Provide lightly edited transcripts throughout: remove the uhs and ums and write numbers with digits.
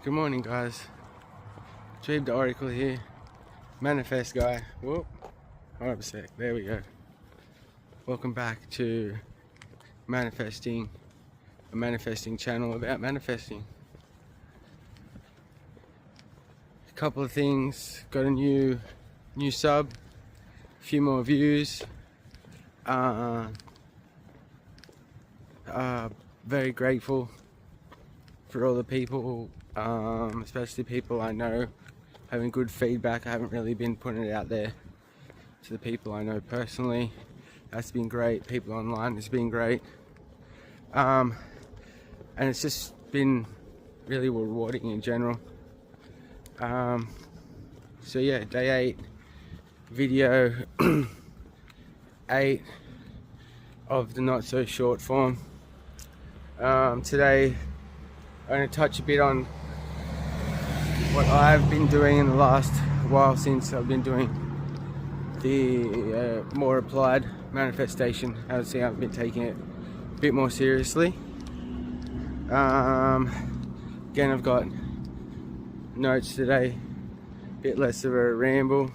Good morning, guys. Dream the Oracle here. Manifest guy. Whoop. Hold up a sec. There we go. Welcome back to Manifesting, a manifesting channel about manifesting. A couple of things. Got a new sub. A few more views. Very grateful for all the people, especially people I know, having good feedback. I haven't really been putting it out there to the people I know personally. That's been great. People online, it's been great. And it's just been really rewarding in general. So yeah, day 8, video 8 of the not so short form. Today I'm going to touch a bit on what I've been doing in the last while since I've been doing the more applied manifestation. I've been taking it a bit more seriously. Again, I've got notes today, a bit less of a ramble.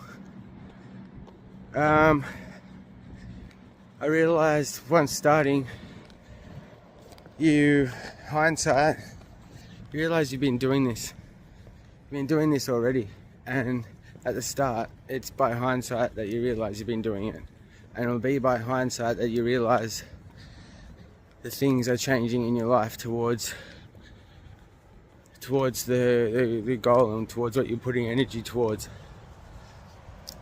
I realized once starting, hindsight, you realize you've been doing this. You've been doing this already. And at the start, it's by hindsight that you realize you've been doing it. And it'll be by hindsight that you realize the things are changing in your life towards the goal and towards what you're putting energy towards.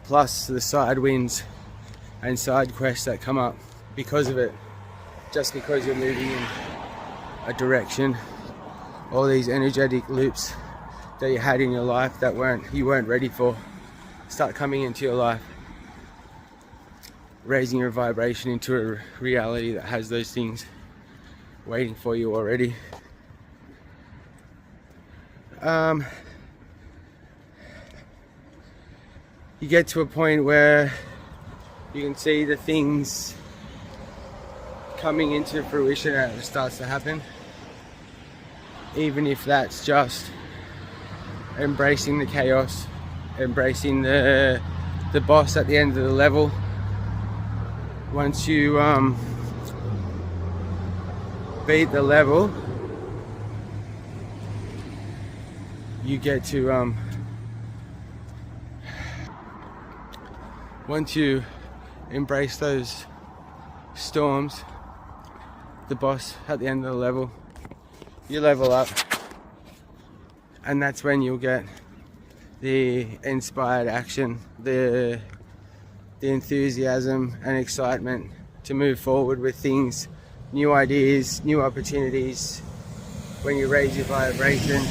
Plus the side wins and side quests that come up because of it. Just because you're moving in a direction. All these energetic loops that you had in your life that you weren't ready for start coming into your life, raising your vibration into a reality that has those things waiting for you already. You get to a point where you can see the things coming into fruition as it starts to happen, even if that's just embracing the chaos, embracing the boss at the end of the level. Once you beat the level, you get to once you embrace those storms, the boss at the end of the level, you level up, and that's when you'll get the inspired action, the enthusiasm and excitement to move forward with things, new ideas, new opportunities. When you raise your vibration,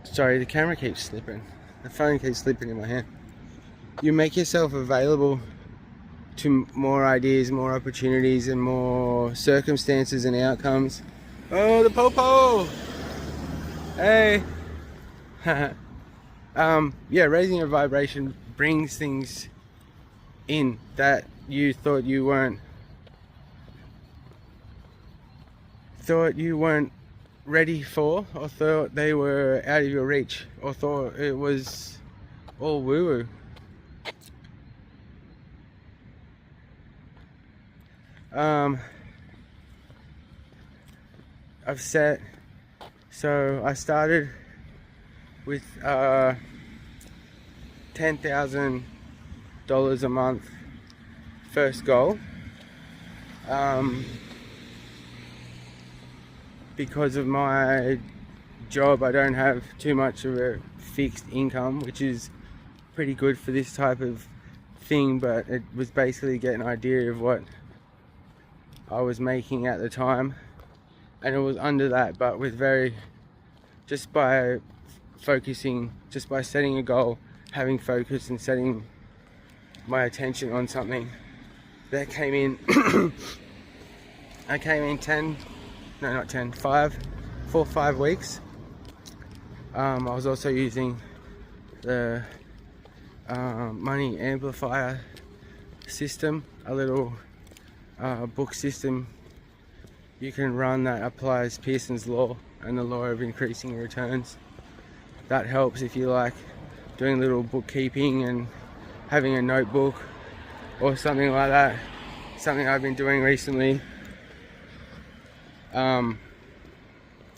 sorry, the camera keeps slipping, the phone keeps slipping in my hand. You make yourself available to more ideas, more opportunities, and more circumstances and outcomes. Oh, the popo! Hey! Yeah, raising your vibration brings things in that you thought you weren't ready for, or thought they were out of your reach, or thought it was all woo-woo. I started with $10,000 a month first goal, because of my job I don't have too much of a fixed income, which is pretty good for this type of thing, but it was basically getting an idea of what I was making at the time, and it was under that, but just by focusing, just by setting a goal, having focus and setting my attention on something, that came in. I came in 5 weeks. I was also using the money amplifier system, a little book system you can run that applies Pearson's law and the law of increasing returns. That helps if you like doing a little bookkeeping and having a notebook or something like that. Something I've been doing recently.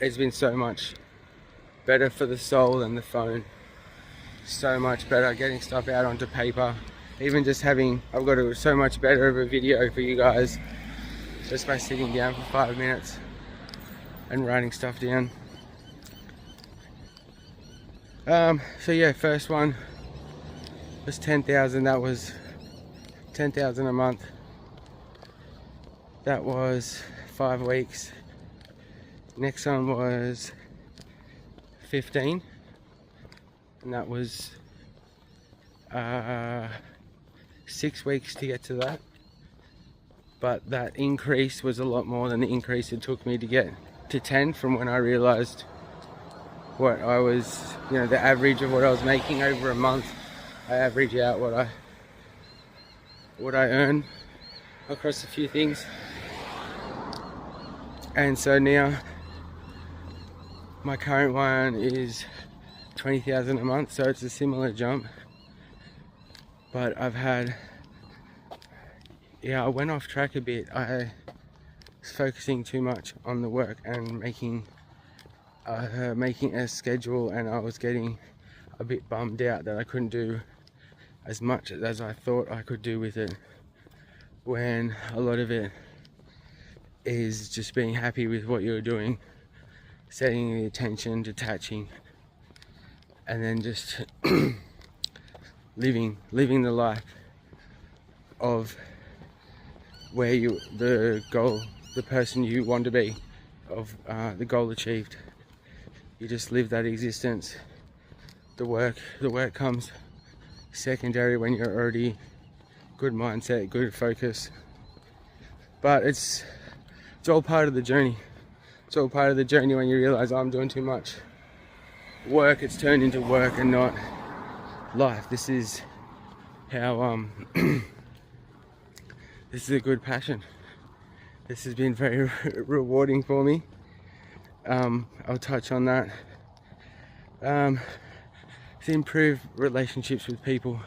It's been so much better for the soul than the phone. So much better getting stuff out onto paper. Even just having, I've got so much better of a video for you guys just by sitting down for 5 minutes and writing stuff down. So yeah, first one was 10,000. That was 10,000 a month. That was 5 weeks. Next one was 15, and that was 6 weeks to get to that. But that increase was a lot more than the increase it took me to get to 10 from when I realized what I was, the average of what I was making over a month. I average out what I earn across a few things. And so now my current one is 20,000 a month, so it's a similar jump. But I've had, I went off track a bit. I was focusing too much on the work and making a schedule, and I was getting a bit bummed out that I couldn't do as much as I thought I could do with it, when a lot of it is just being happy with what you're doing, setting the attention, detaching, and then just living the life of where the person you want to be, of the goal achieved. You just live that existence. The work comes secondary when you're already good mindset, good focus. But it's all part of the journey. It's all part of the journey when you realize, I'm doing too much work. It's turned into work and not life. This is how this is a good passion. This has been very rewarding for me. I'll touch on that. To improve relationships with people.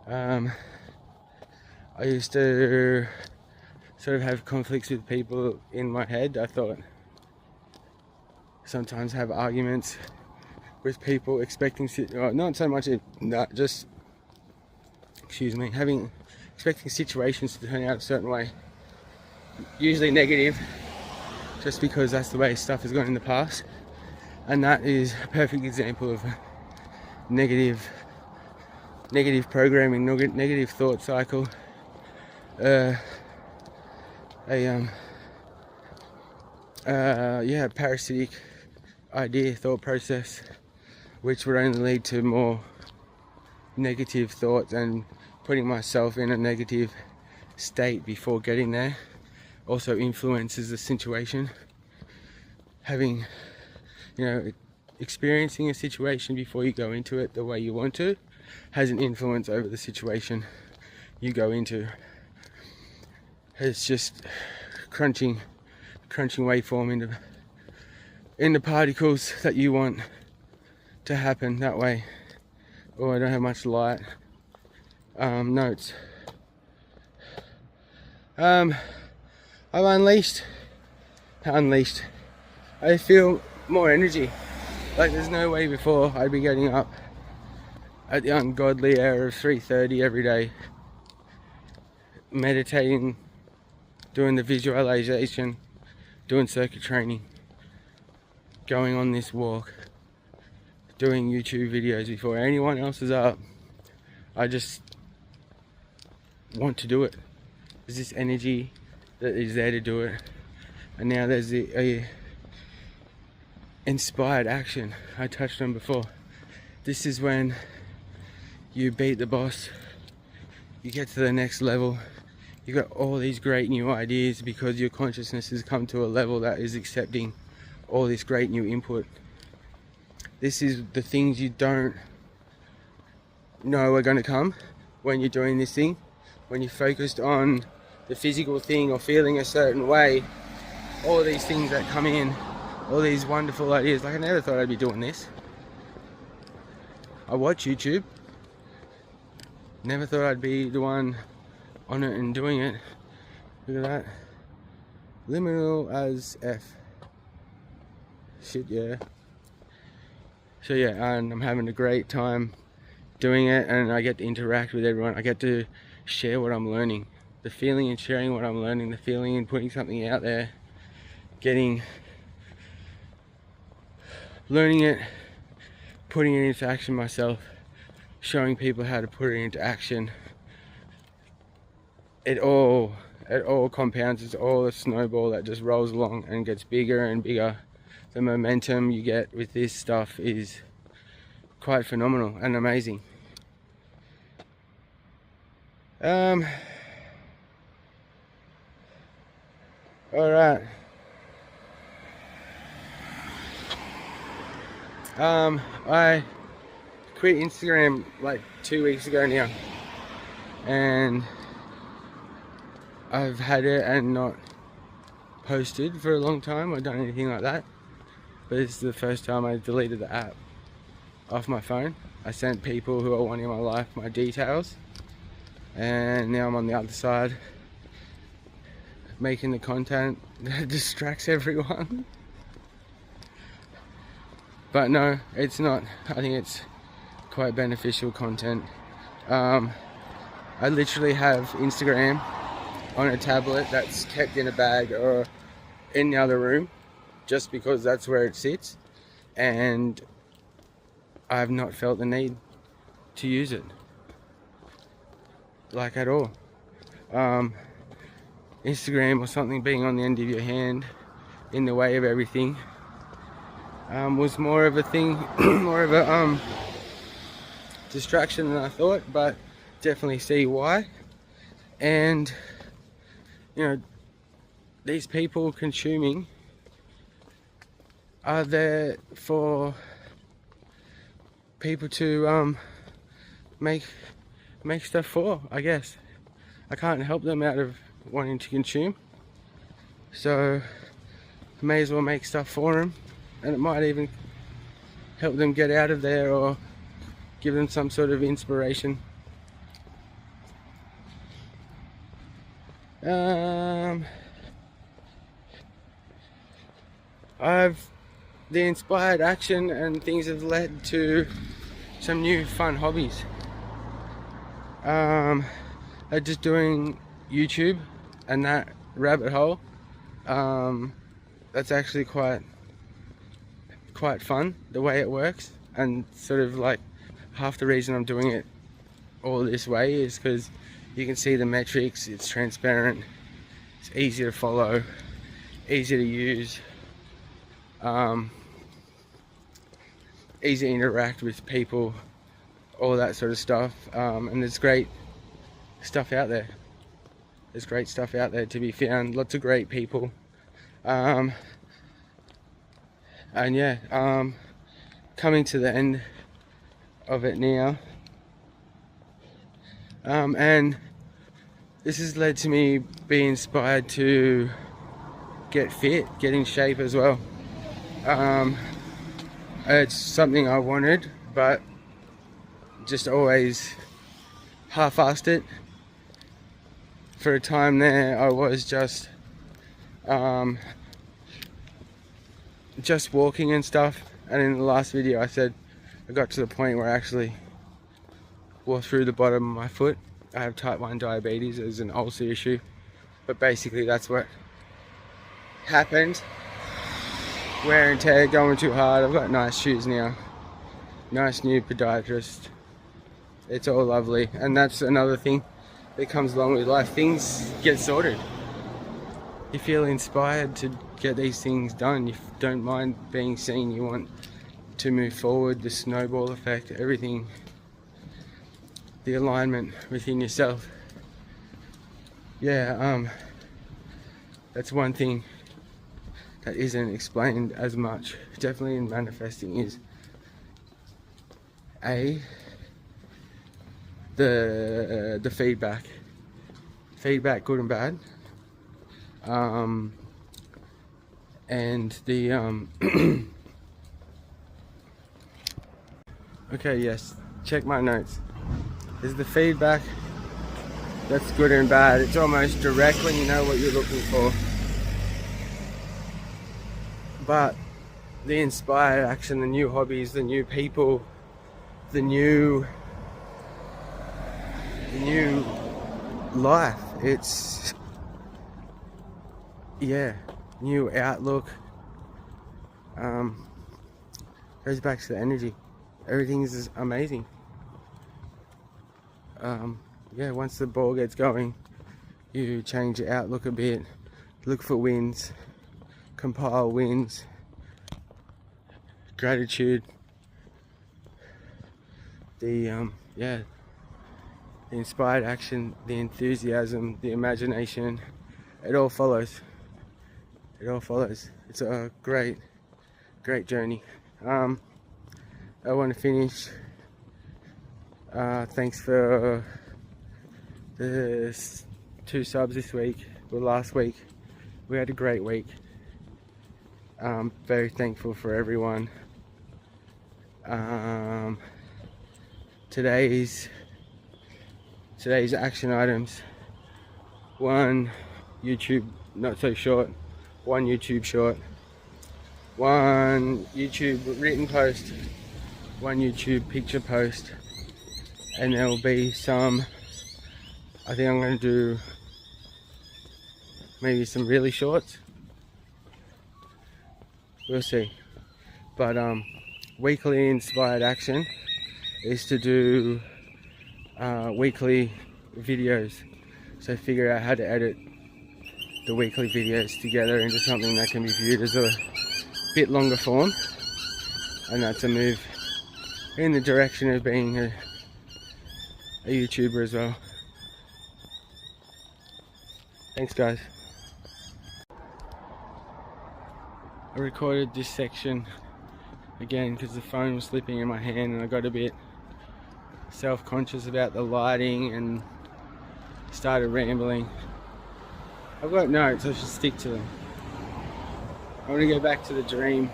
I used to sort of have conflicts with people in my head. I thought sometimes have arguments with people, expecting not so much just expecting situations to turn out a certain way, usually negative, just because that's the way stuff has gone in the past. And that is a perfect example of negative programming, negative thought cycle, parasitic idea, thought process, which would only lead to more negative thoughts and putting myself in a negative state before getting there. Also influences the situation. Having, experiencing a situation before you go into it the way you want to has an influence over the situation you go into. It's just crunching waveform into particles that you want to happen that way. Oh, I don't have much light. Notes. I've unleashed. I feel more energy. Like there's no way before I'd be getting up at the ungodly hour of 3:30 every day, meditating, doing the visualization, doing circuit training, going on this walk, doing YouTube videos before anyone else is up. I just want to do it. There's this energy that is there to do it, and now there's the inspired action I touched on before. This is when you beat the boss, you get to the next level, you got all these great new ideas because your consciousness has come to a level that is accepting all this great new input. This is the things you don't know are going to come when you're doing this thing. When you're focused on the physical thing or feeling a certain way, all these things that come in, all these wonderful ideas. Like, I never thought I'd be doing this. I watch YouTube. Never thought I'd be the one on it and doing it. Look at that. Liminal as F. Shit, yeah. So yeah, and I'm having a great time doing it, and I get to interact with everyone. I get to share what I'm learning. The feeling in sharing what I'm learning, the feeling in putting something out there, learning it, putting it into action myself, showing people how to put it into action. It all compounds. It's all a snowball that just rolls along and gets bigger and bigger. The momentum you get with this stuff is quite phenomenal and amazing. All right. I quit Instagram like 2 weeks ago now, and I've had it and not posted for a long time or done anything like that. But this is the first time I deleted the app off my phone. I sent people who are wanting my life my details, and now I'm on the other side making the content that distracts everyone. But no, it's not. I think it's quite beneficial content. I literally have Instagram on a tablet that's kept in a bag or in the other room just because that's where it sits, and I've not felt the need to use it, like, at all. Instagram or something being on the end of your hand in the way of everything was more of a thing, more of a distraction than I thought, but definitely see why. And you know, these people consuming are there for people to make stuff for, I guess. I can't help them out of wanting to consume, so I may as well make stuff for them, and it might even help them get out of there or give them some sort of inspiration. The inspired action and things have led to some new fun hobbies. Just doing YouTube and that rabbit hole. That's actually quite fun, the way it works, and sort of like half the reason I'm doing it all this way is because you can see the metrics. It's transparent, it's easy to follow, easy to use, easy to interact with people, all that sort of stuff. And there's great stuff out there. There's great stuff out there to be found. Lots of great people. And yeah, coming to the end of it now. And this has led to me being inspired to get fit, get in shape as well. It's something I wanted, but just always half-assed it. For a time there, I was just walking and stuff, and in the last video I said I got to the point where I actually wore through the bottom of my foot. I have type 1 diabetes as an ulcer issue, but basically that's what happened. Wear and tear, going too hard. I've got nice shoes now, nice new podiatrist. It's all lovely, and that's another thing that comes along with life. Things get sorted. You feel inspired to get these things done. You don't mind being seen. You want to move forward. The snowball effect, everything, the alignment within yourself. Yeah, that's one thing that isn't explained as much, definitely in manifesting, is the feedback, good and bad. And the okay, yes, check my notes. Is the feedback that's good and bad. It's almost direct when you know what you're looking for. But the inspired action, the new hobbies, the new people, the new life. It's, yeah, new outlook. Goes back to the energy. Everything is amazing. Yeah, once the ball gets going, you change your outlook a bit, look for wins, compile wins, gratitude, the inspired action, the enthusiasm, the imagination, it all follows. It all follows. It's a great journey. I want to finish. Thanks for the 2 subs this week, or last week. We had a great week. Very thankful for everyone. Today's action items: 1 YouTube not so short, 1 YouTube short, 1 YouTube written post, 1 YouTube picture post, and there will be some, I think I'm going to do maybe some really shorts, we'll see. But weekly inspired action is to do weekly videos, so figure out how to edit the weekly videos together into something that can be viewed as a bit longer form, and that's a move in the direction of being a YouTuber as well. Thanks guys. I recorded this section again because the phone was slipping in my hand and I got a bit self-conscious about the lighting and started rambling. I've got notes, I should stick to them. I want to go back to the dream.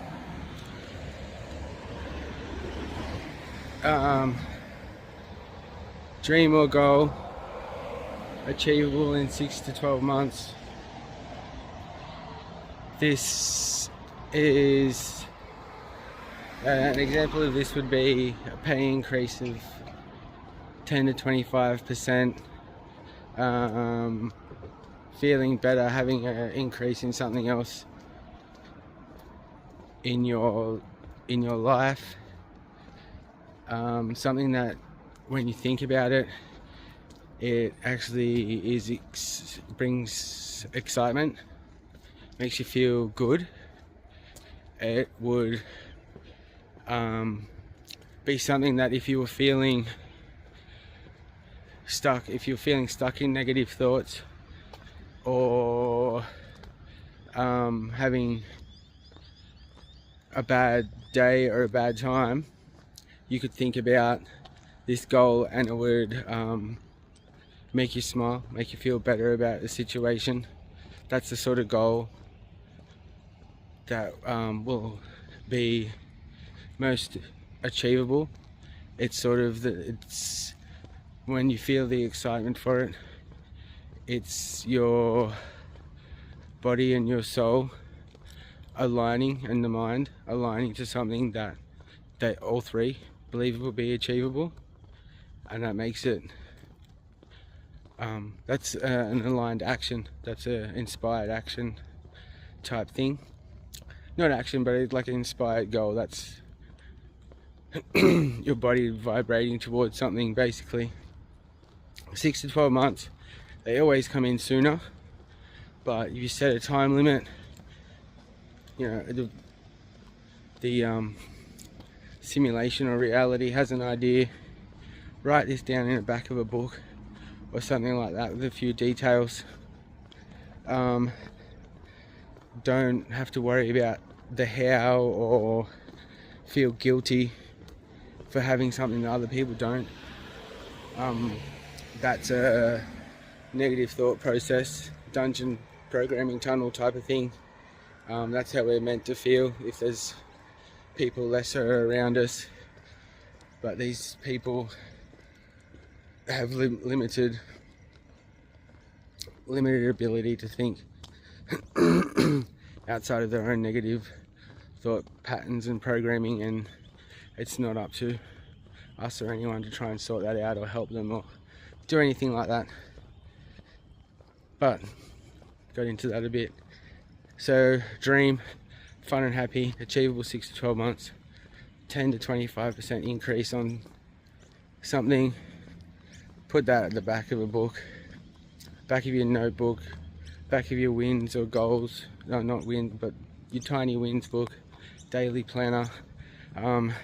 Dream or goal achievable in 6 to 12 months. This is an example of this would be a pay increase of 10 to 25%. Feeling better, having an increase in something else in your life. Something that, when you think about it, it actually brings excitement, makes you feel good. It would be something that if you were feeling stuck, in negative thoughts, or having a bad day or a bad time, you could think about this goal and it would make you smile, make you feel better about the situation. That's the sort of goal that will be most achievable. It's sort of it's when you feel the excitement for it, it's your body and your soul aligning, and the mind aligning to something that all three believe will be achievable, and that makes it that's an aligned action. That's an inspired action type thing. Not action, but it's like an inspired goal. That's your body vibrating towards something, basically. 6 to 12 months, they always come in sooner, but if you set a time limit, you know, the simulation or reality has an idea. Write this down in the back of a book or something like that with a few details. Don't have to worry about the how or feel guilty for having something that other people don't. That's a negative thought process, dungeon programming tunnel type of thing. That's how we're meant to feel if there's people lesser around us. But these people have limited ability to think outside of their own negative thought patterns and programming, and it's not up to us or anyone to try and sort that out or help them or do anything like that. But got into that a bit. So dream, fun and happy, achievable 6 to 12 months, 10 to 25% increase on something. Put that at the back of a book, back of your notebook, back of your wins or goals. No, not wins, but your tiny wins book, daily planner. I'm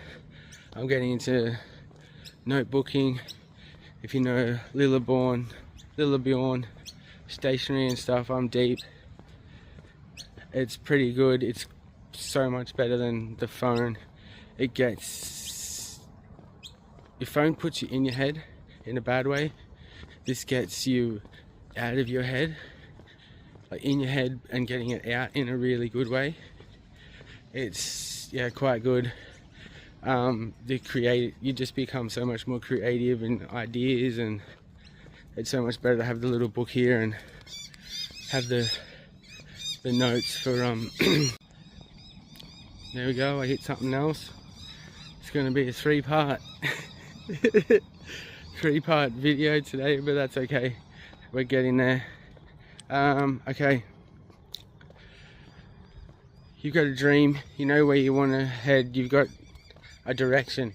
getting into notebooking. If you know Lillabjorn stationery and stuff, I'm deep. It's pretty good. It's so much better than the phone. Your phone puts you in your head in a bad way. This gets you out of your head, like in your head, and getting it out in a really good way. It's quite good. You just become so much more creative in ideas, and it's so much better to have the little book here and have the notes for there we go, I hit something else. It's going to be a three-part video today, but that's okay, we're getting there. Okay, you've got a dream, you know where you want to head, you've got a direction.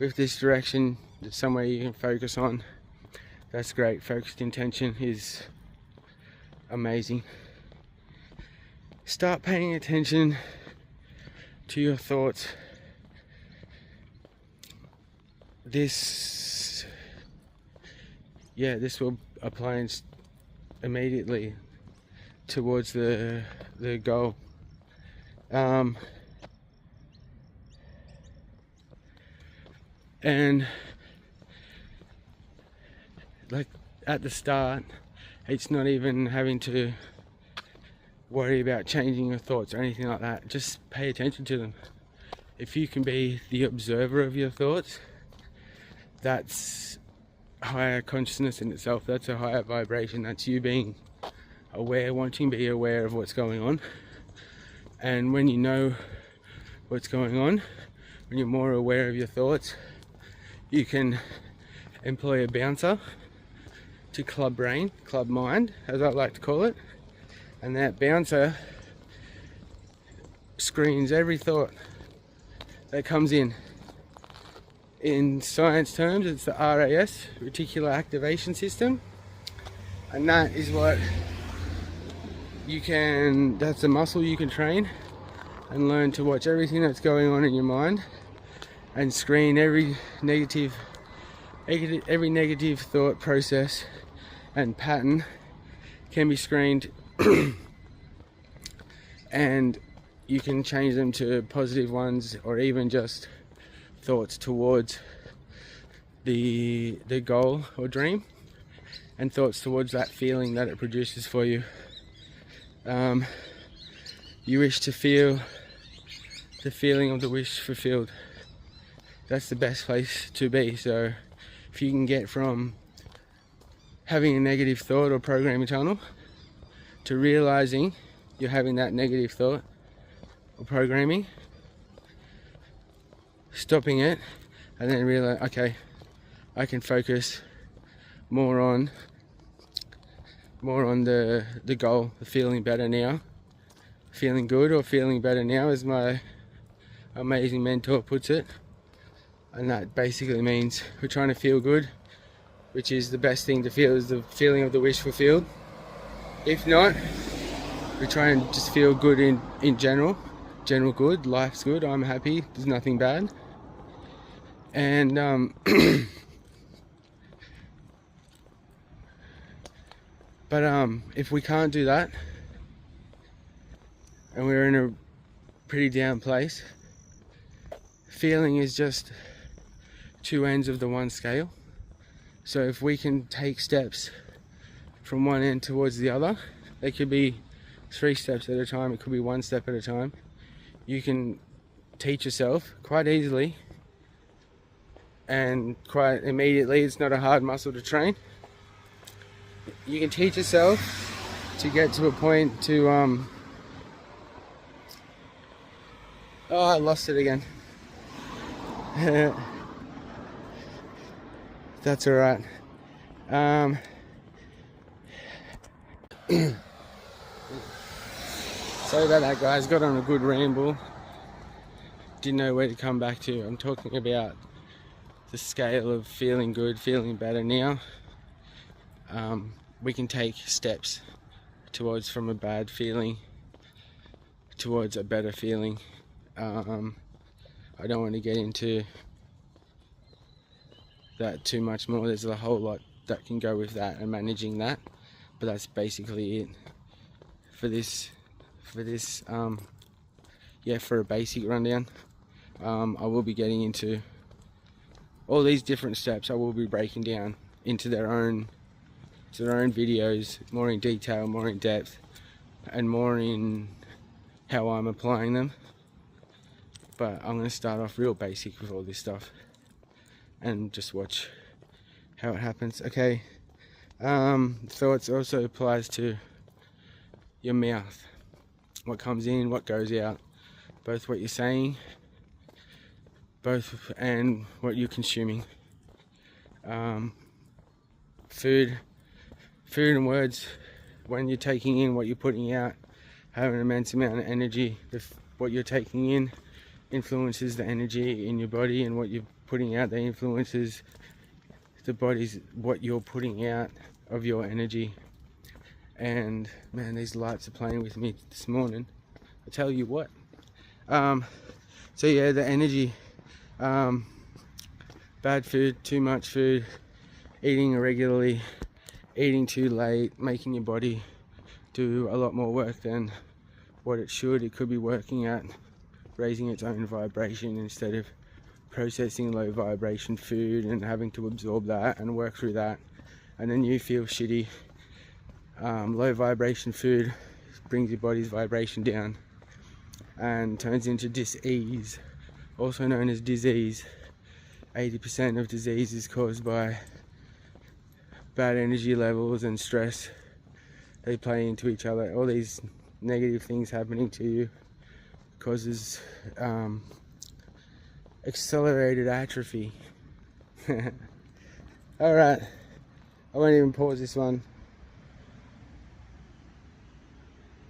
With this direction, there's somewhere you can focus on. That's great. Focused intention is amazing. Start paying attention to your thoughts. This will apply immediately towards the goal. And like at the start, it's not even having to worry about changing your thoughts or anything like that. Just pay attention to them. If you can be the observer of your thoughts, that's higher consciousness in itself. That's a higher vibration. That's you being aware, wanting to be aware of what's going on. And when you know what's going on, when you're more aware of your thoughts, you can employ a bouncer to club mind, as I like to call it. And that bouncer screens every thought that comes in. In science terms, it's the RAS, reticular activation system. And that is what that's a muscle you can train and learn to watch everything that's going on in your mind and screen every negative thought process and pattern can be screened and you can change them to positive ones, or even just thoughts towards the goal or dream, and thoughts towards that feeling that it produces for you. You wish to feel the feeling of the wish fulfilled. That's the best place to be. So if you can get from having a negative thought or programming tunnel to realizing you're having that negative thought or programming, stopping it, and then realize, okay, I can focus more on the goal, the feeling better now, feeling good or feeling better now, as my amazing mentor puts it. And that basically means we're trying to feel good, which is the best thing to feel, is the feeling of the wish fulfilled. If not, we try and just feel good in general good, life's good, I'm happy, there's nothing bad. And but if we can't do that and we're in a pretty down place, feeling is just two ends of the one scale. So if we can take steps from one end towards the other, they could be 3 steps at a time, it could be 1 step at a time. You can teach yourself quite easily and quite immediately. It's not a hard muscle to train. You can teach yourself to get to a point to oh, I lost it again. That's all right. Sorry about that, guys. Got on a good ramble. Didn't know where to come back to. I'm talking about the scale of feeling good, feeling better now. We can take steps towards from a bad feeling towards a better feeling. I don't want to get into that too much more. There's a whole lot that can go with that and managing that, but that's basically it for this for a basic rundown. I will be getting into all these different steps. I will be breaking down into their own videos, more in detail, more in depth, and more in how I'm applying them. But I'm going to start off real basic with all this stuff and just watch how it happens. Okay, thoughts also applies to your mouth. What comes in, what goes out, both what you're saying, and what you're consuming. Food and words, when you're taking in, what you're putting out, have an immense amount of energy. If what you're taking in influences the energy in your body, and what you're putting out, that influences the body's, what you're putting out of your energy. And man, these lights are playing with me this morning, I tell you what. So yeah, the energy, bad food, too much food, eating irregularly, eating too late, making your body do a lot more work than what it should. It could be working at raising its own vibration instead of processing low vibration food and having to absorb that and work through that, and then you feel shitty. Low vibration food brings your body's vibration down and turns into dis-ease, also known as disease. 80% of disease is caused by bad energy levels and stress. They play into each other. All these negative things happening to you causes accelerated atrophy. Alright, I won't even pause this one.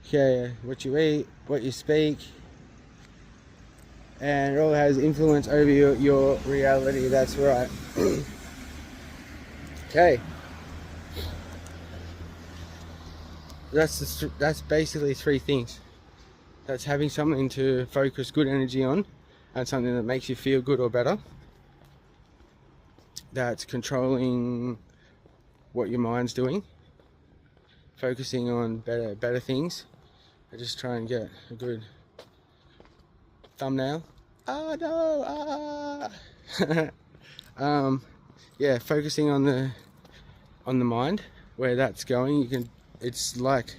Okay, what you eat, what you speak, and it all has influence over your reality. That's right. Okay, that's basically 3 things. That's having something to focus good energy on, and something that makes you feel good or better. That's controlling what your mind's doing, focusing on better things. I just try and get a good thumbnail. Ah no, ah. Yeah, focusing on the mind, where that's going. It's like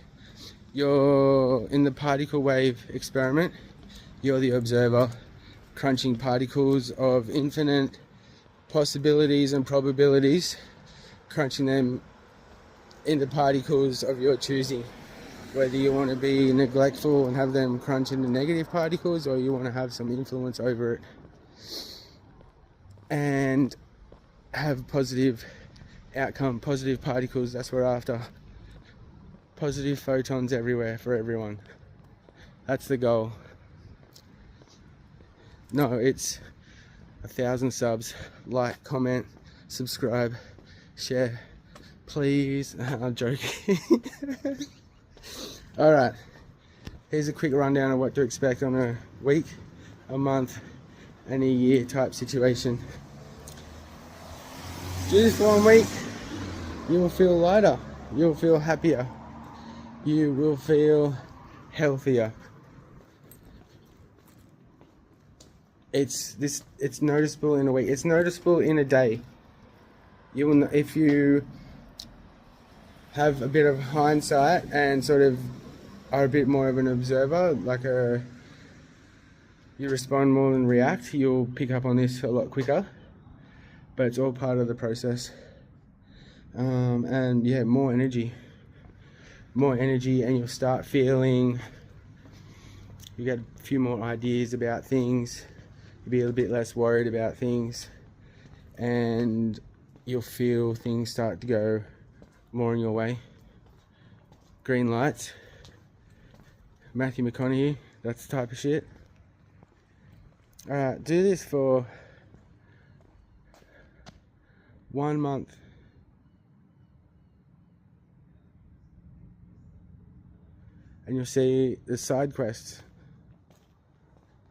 you're in the particle wave experiment. You're the observer, crunching particles of infinite possibilities and probabilities, crunching them into particles of your choosing. Whether you want to be neglectful and have them crunch into negative particles, or you want to have some influence over it and have positive outcome, positive particles. That's what we're after. Positive photons everywhere for everyone. That's the goal. No, it's 1,000 subs. Like, comment, subscribe, share, please. I'm joking. Alright, here's a quick rundown of what to expect on a week, a month, and a year type situation. Do this for 1 week, you will feel lighter, you will feel happier, you will feel healthier. It's noticeable in a week, it's noticeable in a day. You will, if you have a bit of hindsight and sort of are a bit more of an observer, you respond more than react, you'll pick up on this a lot quicker. But it's all part of the process. And yeah, more energy, and you'll start feeling, you get a few more ideas about things, you'll be a bit less worried about things, and you'll feel things start to go more in your way. Green lights, Matthew McConaughey, that's the type of shit. Alright, do this for 1 month. And you'll see the side quests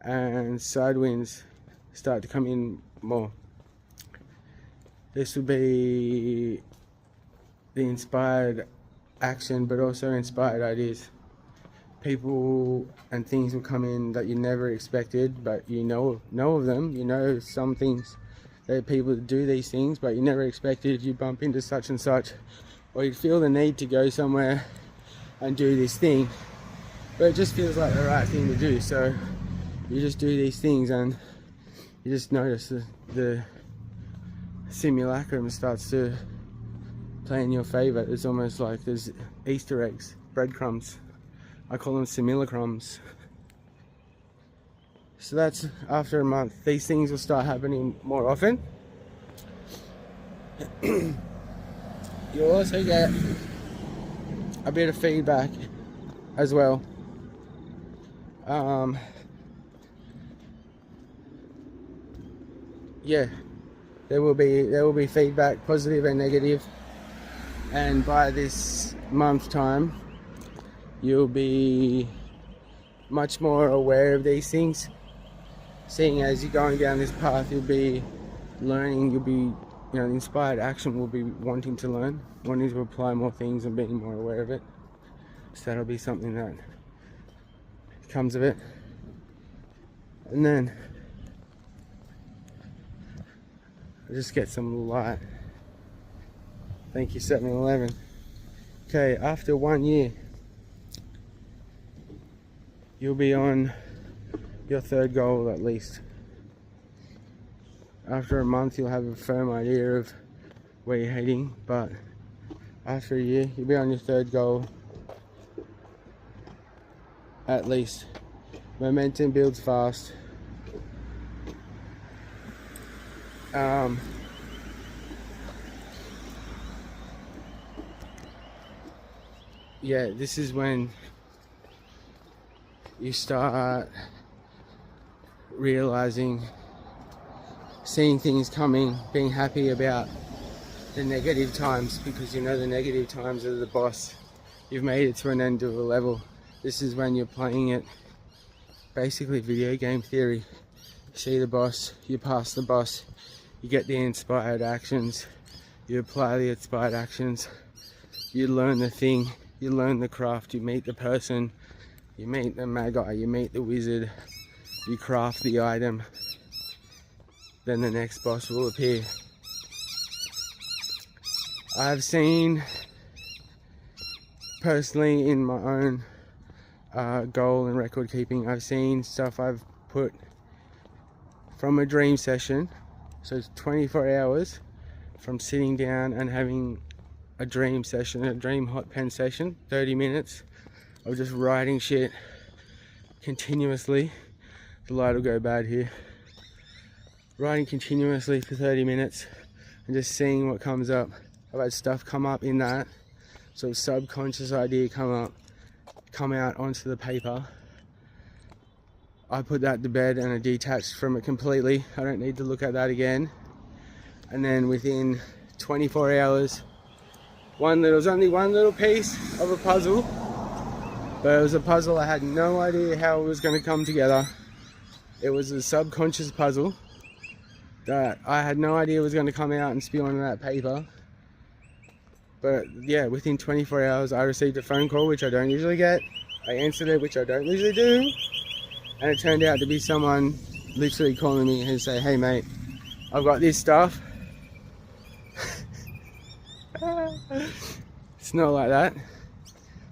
and side wins start to come in more. This will be the inspired action, but also inspired ideas. People and things will come in that you never expected, but you know of them. You know some things, there are people that do these things, but you never expected you bump into such and such, or you feel the need to go somewhere and do this thing, but it just feels like the right thing to do. So you just do these things, and you just notice the simulacrum starts to play in your favor. It's almost like there's Easter eggs, breadcrumbs. I call them simulacrums. So that's after a month. These things will start happening more often. You'll also get a bit of feedback as well. Yeah, there will be feedback, positive and negative, and by this month time you'll be much more aware of these things. Seeing as you're going down this path, you'll be learning, you'll be, inspired action will be wanting to learn, wanting to apply more things and being more aware of it. So that'll be something that comes of it. And then I'll just get some light. Thank you, 7-Eleven. Okay, after 1 year, you'll be on your third goal at least. After a month, you'll have a firm idea of where you're heading, but after a year, you'll be on your third goal at least. Momentum builds fast. Yeah, this is when you start realizing, seeing things coming, being happy about the negative times, because you know the negative times are the boss. You've made it to an end of a level. This is when you're playing it, basically video game theory. You see the boss, you pass the boss, you get the inspired actions, you apply the inspired actions, you learn the thing, you learn the craft, you meet the person, you meet the magi, you meet the wizard, you craft the item, then the next boss will appear. I've seen, personally in my own goal and record keeping, I've seen stuff I've put from a dream session, so it's 24 hours from sitting down and having a dream session, a dream hot pen session, 30 minutes of just writing shit continuously. The light will go bad here. Writing continuously for 30 minutes and just seeing what comes up. I've had stuff come up in that, so subconscious idea come out onto the paper. I put that to bed and I detached from it completely. I don't need to look at that again. And then within 24 hours, there was only one little piece of a puzzle, but it was a puzzle I had no idea how it was going to come together. It was a subconscious puzzle that I had no idea was going to come out and spill onto that paper. But yeah, within 24 hours I received a phone call, which I don't usually get. I answered it, which I don't usually do. And it turned out to be someone literally calling me and say, "Hey mate, I've got this stuff." It's not like that.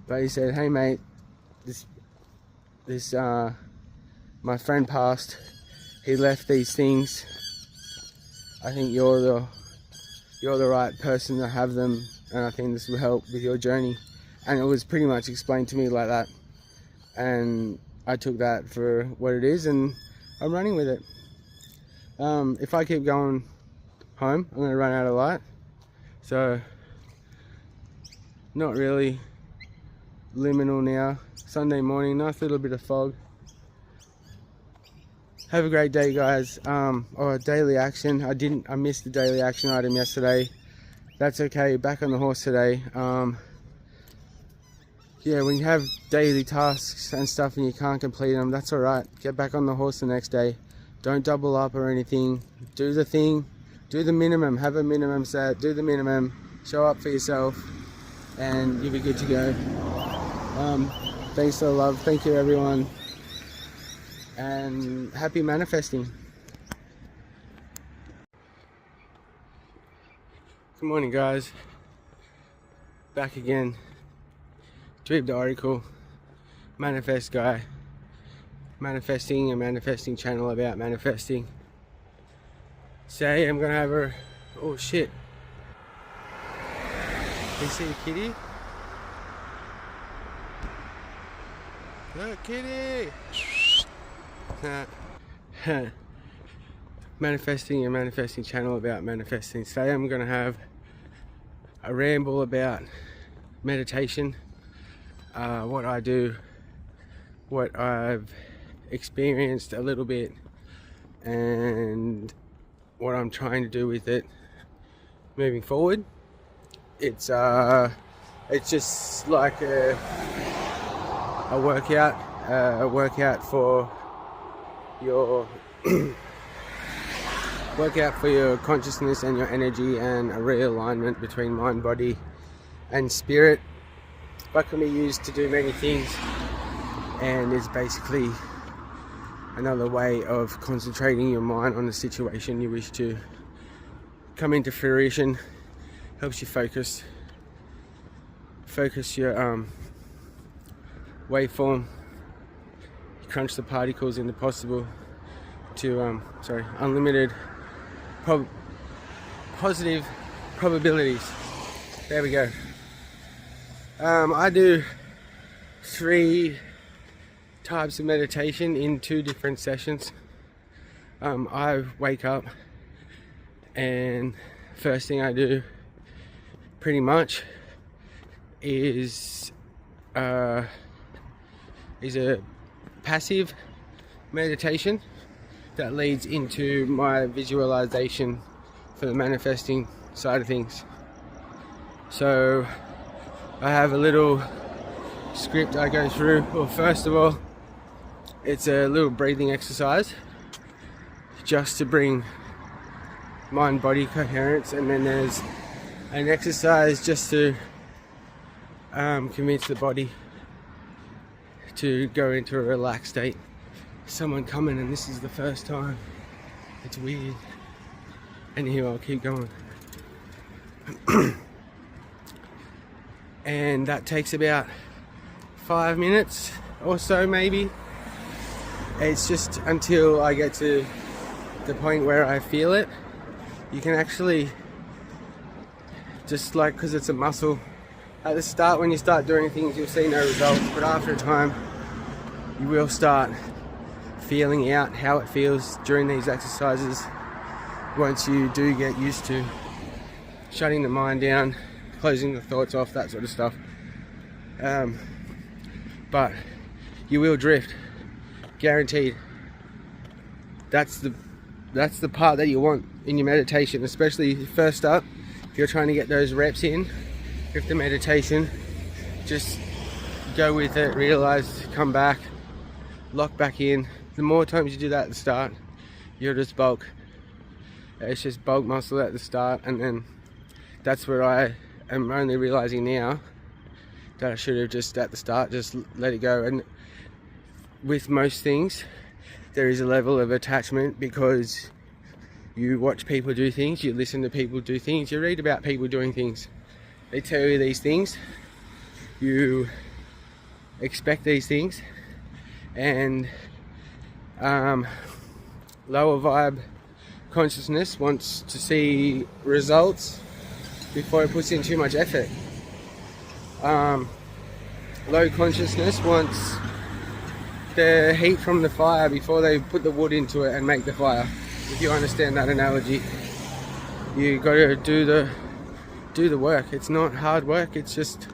But he said, "Hey mate, this my friend passed. He left these things. I think you're the right person to have them, and I think this will help with your journey. And it was pretty much explained to me like that, and I took that for what it is, and I'm running with it. If I keep going home, I'm going to run out of light. So, not really liminal now. Sunday morning, nice little bit of fog. Have a great day, guys. Daily action. I missed the daily action item yesterday. That's okay. Back on the horse today. Yeah, when you have daily tasks and stuff and you can't complete them, that's all right. Get back on the horse the next day. Don't double up or anything. Do the thing. Do the minimum. Have a minimum set. Do the minimum. Show up for yourself, and you'll be good to go. Thanks for the love. Thank you, everyone. And happy manifesting. Good morning, guys. Back again. Read the article. Manifest guy. Manifesting, a manifesting channel about manifesting. Say I'm gonna have her. Oh shit. You see a kitty? Look, kitty! Manifesting, a manifesting channel about manifesting. Today I'm going to have a ramble about meditation, what I do, what I've experienced a little bit, and what I'm trying to do with it moving forward. It's just like a workout for your consciousness and your energy, and a realignment between mind, body and spirit, but can be used to do many things, and is basically another way of concentrating your mind on the situation you wish to come into fruition. Helps you focus your waveform. You crunch the particles into possible to unlimited positive probabilities. There we go. I do 3 types of meditation in 2 different sessions. I wake up, and first thing I do pretty much is a passive meditation that leads into my visualization for the manifesting side of things. So I have a little script I go through. Well, first of all, it's a little breathing exercise just to bring mind-body coherence, and then there's an exercise just to convince the body to go into a relaxed state. Someone coming, and this is the first time. It's weird. Anyway, I'll keep going. And that takes about 5 minutes or so, maybe. It's just until I get to the point where I feel it. You can actually just because it's a muscle. At the start, when you start doing things, you'll see no results, but after a time, you will start feeling out how it feels during these exercises once you do get used to shutting the mind down, closing the thoughts off, that sort of stuff. But you will drift, guaranteed. That's the part that you want in your meditation, especially first up. If you're trying to get those reps in with the meditation, just go with it, realize, come back, lock back in. The more times you do that at the start, you'll just bulk. It's just bulk muscle at the start, and then that's where I am only realizing now that I should have just at the start just let it go. And with most things, there is a level of attachment because you watch people do things, you listen to people do things, you read about people doing things. They tell you these things, you expect these things, and lower vibe consciousness wants to see results before it puts in too much effort. Low consciousness wants the heat from the fire before they put the wood into it and make the fire. If you understand that analogy, you got to do the work. It's not hard work, it's just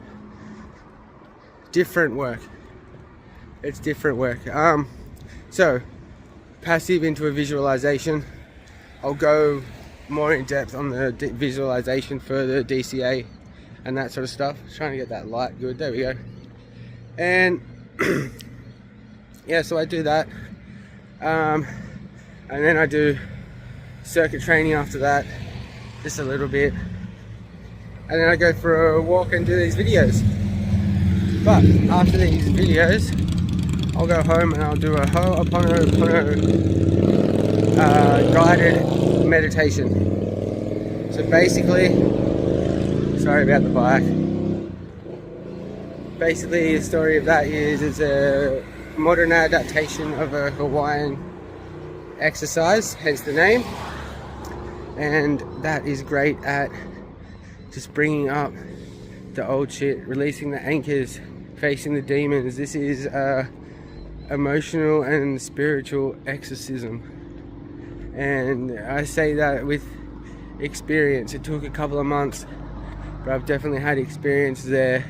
different work. It's different work. So passive into a visualization. I'll go more in depth on the visualization for the DCA and that sort of stuff. Trying to get that light good. There we go. And yeah, so I do that, and then I do circuit training after that, just a little bit, and then I go for a walk and do these videos. But after these videos, I'll go home and I'll do a Ho'oponopono guided meditation. So basically, sorry about the bike. Basically, the story of that is it's a modern adaptation of a Hawaiian exercise, hence the name, and that is great at just bringing up the old shit, releasing the anchors, facing the demons. This is emotional and spiritual exorcism, and I say that with experience. It took a couple of months, but I've definitely had experience there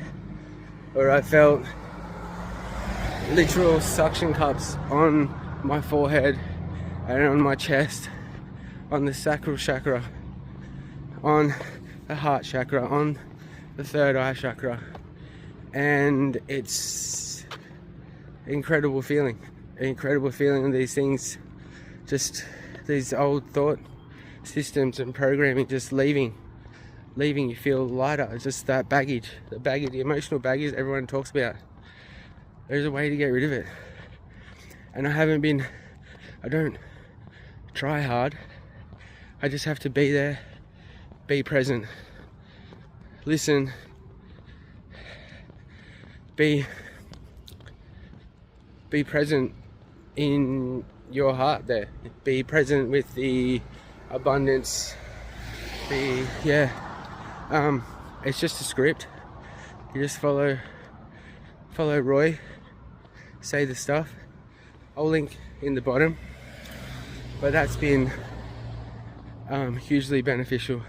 where I felt literal suction cups on my forehead and on my chest, on the sacral chakra, on the heart chakra, on the third eye chakra, and it's incredible feeling of these things, just these old thought systems and programming just leaving. You feel lighter. It's just that baggage, the emotional baggage everyone talks about. There's a way to get rid of it, and I don't try hard. I just have to be there, be present, listen, be present in your heart there, be present with the abundance, it's just a script. You just follow Roy, say the stuff. I'll link in the bottom, but that's been hugely beneficial.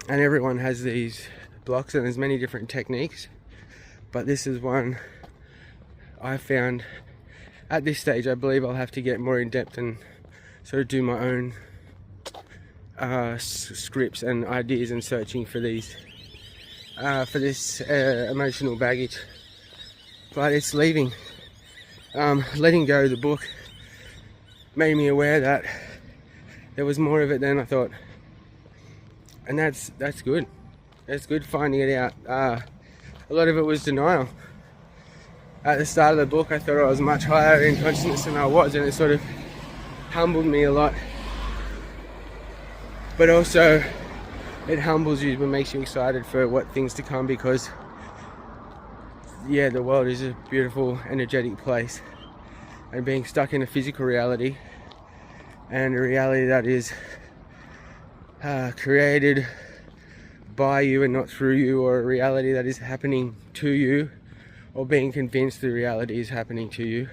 And everyone has these blocks, and there's many different techniques, but this is one I found. At this stage, I believe I'll have to get more in depth and sort of do my own scripts and ideas and searching for these for this emotional baggage. But it's leaving. Letting go of the book made me aware that there was more of it than I thought, and that's good. That's good finding it out. A lot of it was denial. At the start of the book, I thought I was much higher in consciousness than I was, and it sort of humbled me a lot. But also, it humbles you but makes you excited for what things to come, because yeah, the world is a beautiful, energetic place, and being stuck in a physical reality, and a reality that is created by you and not through you, or a reality that is happening to you, or being convinced the reality is happening to you,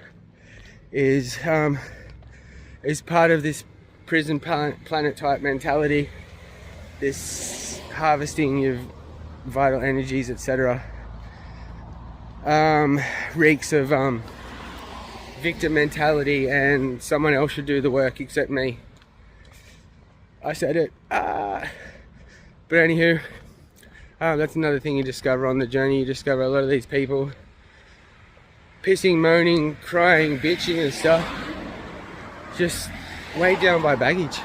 is part of this prison planet type mentality, this harvesting of vital energies, etc. Reeks of victim mentality, and someone else should do the work except me. I said it. But anywho, that's another thing you discover on the journey. You discover a lot of these people pissing, moaning, crying, bitching and stuff, just weighed down by baggage.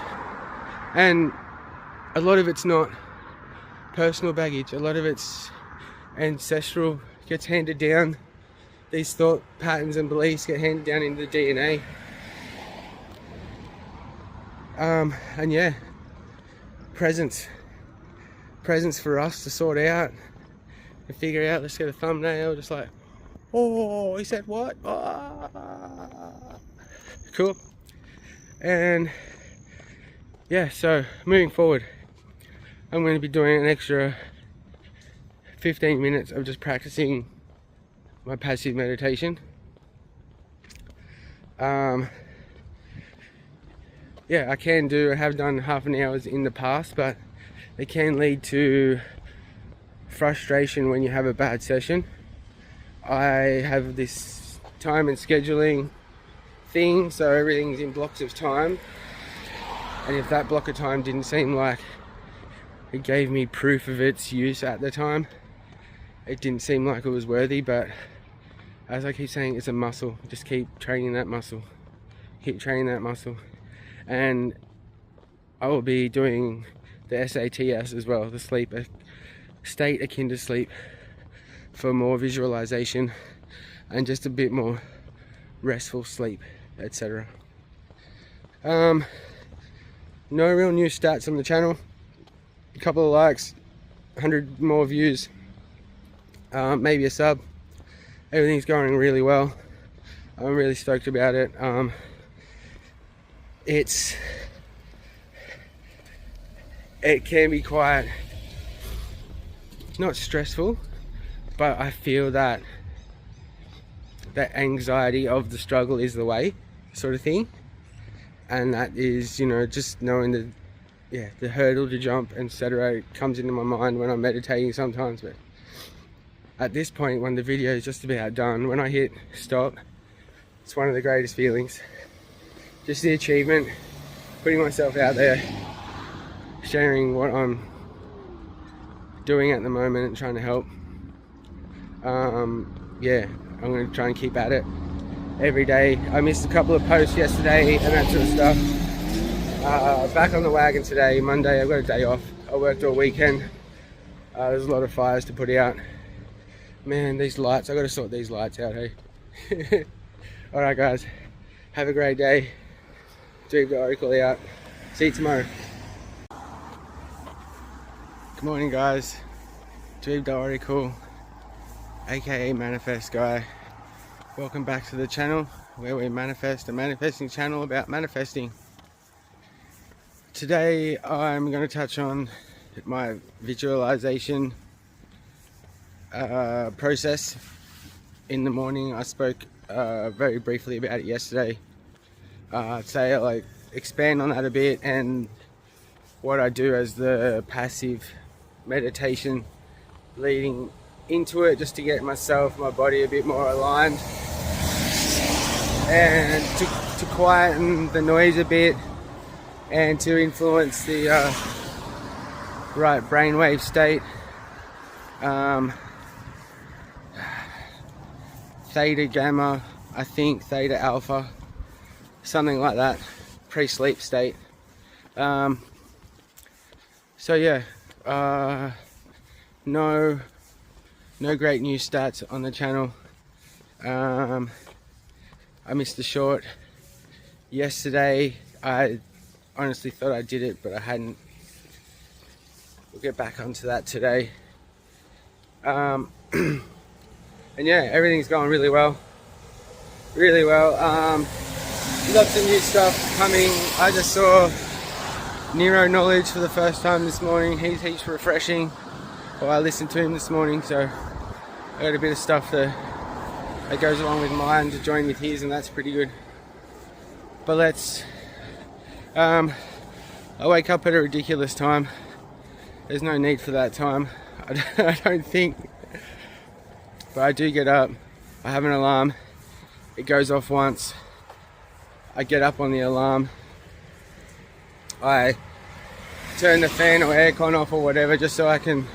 And a lot of it's not personal baggage, a lot of it's ancestral, gets handed down. These thought patterns and beliefs get handed down into the DNA. And yeah, presence for us to sort out and figure out, let's get a thumbnail, just like, oh, he said what? Ah. Cool. And yeah, so moving forward, I'm going to be doing an extra 15 minutes of just practicing my passive meditation. Yeah, I have done half an hour in the past, but it can lead to frustration when you have a bad session. I have this time and scheduling thing, so everything's in blocks of time, and if that block of time didn't seem like it gave me proof of its use at the time, it didn't seem like it was worthy. But as I keep saying, it's a muscle. Just keep training that muscle, and I will be doing the SATS as well, the sleep state akin to sleep, for more visualization and just a bit more restful sleep, etc. No real new stats on the channel. A couple of likes, 100 more views, maybe a sub. Everything's going really well. I'm really stoked about it. It can be quite, not stressful, but I feel that anxiety of the struggle is the way, sort of thing. And that is, you know, just knowing the hurdle to jump, etc., comes into my mind when I'm meditating sometimes. But at this point, when the video is just about done, when I hit stop, it's one of the greatest feelings. Just the achievement, putting myself out there, sharing what I'm doing at the moment and trying to help. Yeah, I'm going to try and keep at it every day. I missed a couple of posts yesterday and that sort of stuff. Back on the wagon today, Monday. I've got a day off. I worked all weekend. There's a lot of fires to put out. Man, these lights, I've got to sort these lights out, hey. Alright guys, have a great day. Dweeb the Oracle out. See you tomorrow. Good morning guys. Dweeb the Oracle, aka Manifest Guy. Welcome back to the channel where we manifest, a manifesting channel about manifesting. Today I'm going to touch on my visualization process. In the morning I spoke very briefly about it yesterday. Today I'll expand on that a bit, and what I do as the passive meditation leading into it, just to get myself, my body a bit more aligned, and to quieten the noise a bit, and to influence the right brainwave state. Theta gamma, I think, theta alpha, something like that, pre-sleep state. So yeah, no great new stats on the channel. I missed the short yesterday. I honestly thought I did it, but I hadn't. We'll get back onto that today. And yeah, everything's going really well. Lots of new stuff coming. I just saw Neuro Knowledge for the first time this morning. He's refreshing. Well, I listened to him this morning, so I got a bit of stuff that goes along with mine to join with his, and that's pretty good. But let's I wake up at a ridiculous time. There's no need for that time, I don't think. But I do get up. I have an alarm. It goes off once. I get up on the alarm. I turn the fan or aircon off or whatever, just so I can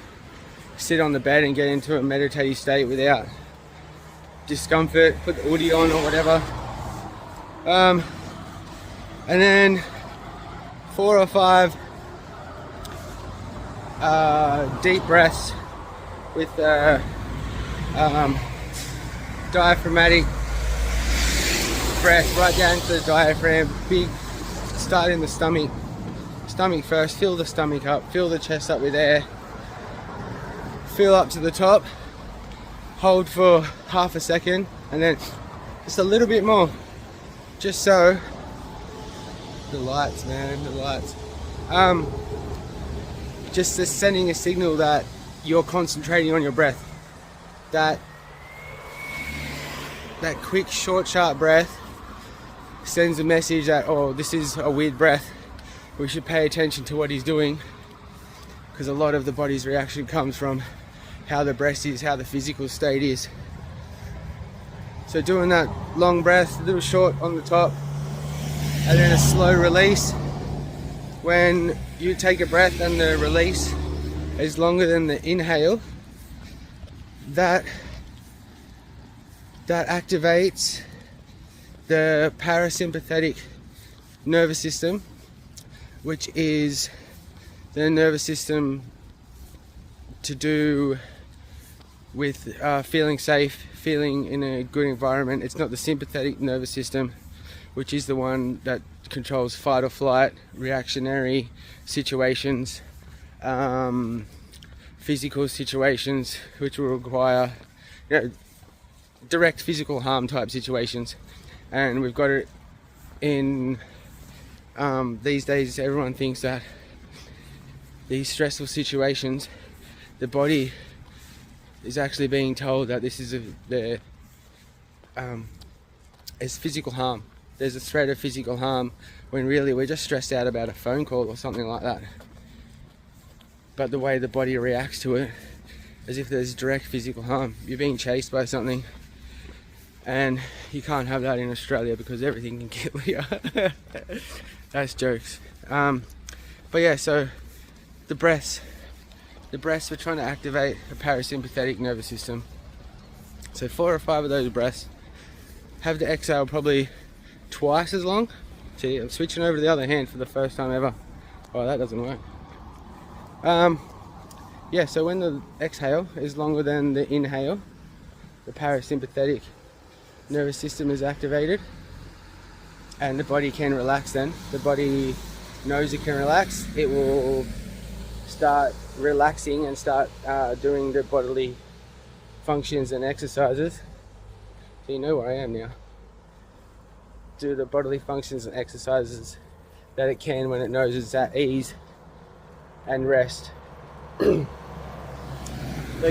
sit on the bed and get into a meditative state without discomfort. Put the hoodie on or whatever. And then 4 or 5 deep breaths with diaphragmatic breath right down to the diaphragm. Big, start in the stomach first. Fill the stomach up, fill the chest up with air, fill up to the top, hold for half a second, and then just a little bit more, just so the lights, man, the lights. Just sending a signal that you're concentrating on your breath. That quick, short, sharp breath sends a message that, oh, this is a weird breath. We should pay attention to what he's doing, because a lot of the body's reaction comes from how the breath is, how the physical state is. So doing that long breath, a little short on the top, and then a slow release. When you take a breath and the release is longer than the inhale, that activates the parasympathetic nervous system, which is the nervous system to do with feeling safe, feeling in a good environment. It's not the sympathetic nervous system, which is the one that controls fight or flight, reactionary situations, physical situations, which will require, direct physical harm type situations. And we've got it in these days. Everyone thinks that these stressful situations, the body is actually being told that this is it's physical harm. There's a threat of physical harm, when really we're just stressed out about a phone call or something like that. But the way the body reacts to it, as if there's direct physical harm. You're being chased by something, and you can't have that in Australia because everything can kill you. That's jokes. But yeah, so the breaths, we're trying to activate the parasympathetic nervous system. So 4 or 5 of those breaths. Have the exhale probably twice as long. See, I'm switching over to the other hand for the first time ever. Oh, that doesn't work. Yeah, so when the exhale is longer than the inhale, the parasympathetic nervous system is activated, and the body can relax. Then the body knows it can relax. It will start relaxing and start doing the bodily functions and exercises. So you know where I am now. Do the bodily functions and exercises that it can when it knows it's at ease and rest. So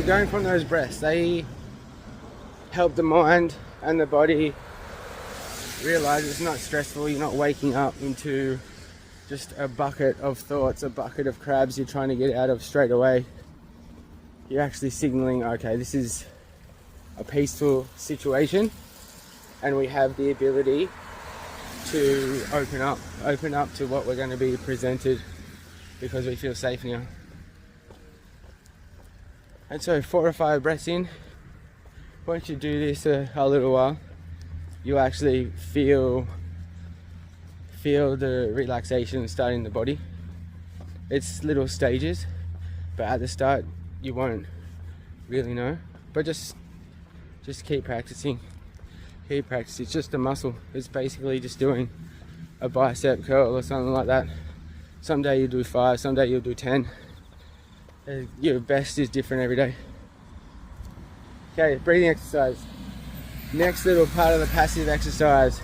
going from those breaths, they help the mind and the body realize it's not stressful. You're not waking up into just a bucket of thoughts, a bucket of crabs you're trying to get out of straight away. You're actually signaling, okay, this is a peaceful situation, and we have the ability to open up to what we're going to be presented, because we feel safe now. And so 4 or 5 breaths in, once you do this a little while, you actually feel the relaxation starting in the body. It's little stages, but at the start you won't really know. But just keep practicing. It's just a muscle. It's basically just doing a bicep curl or something like that. Someday you'll do 5, someday you'll do 10. Your best is different every day. Okay, breathing exercise. Next little part of the passive exercise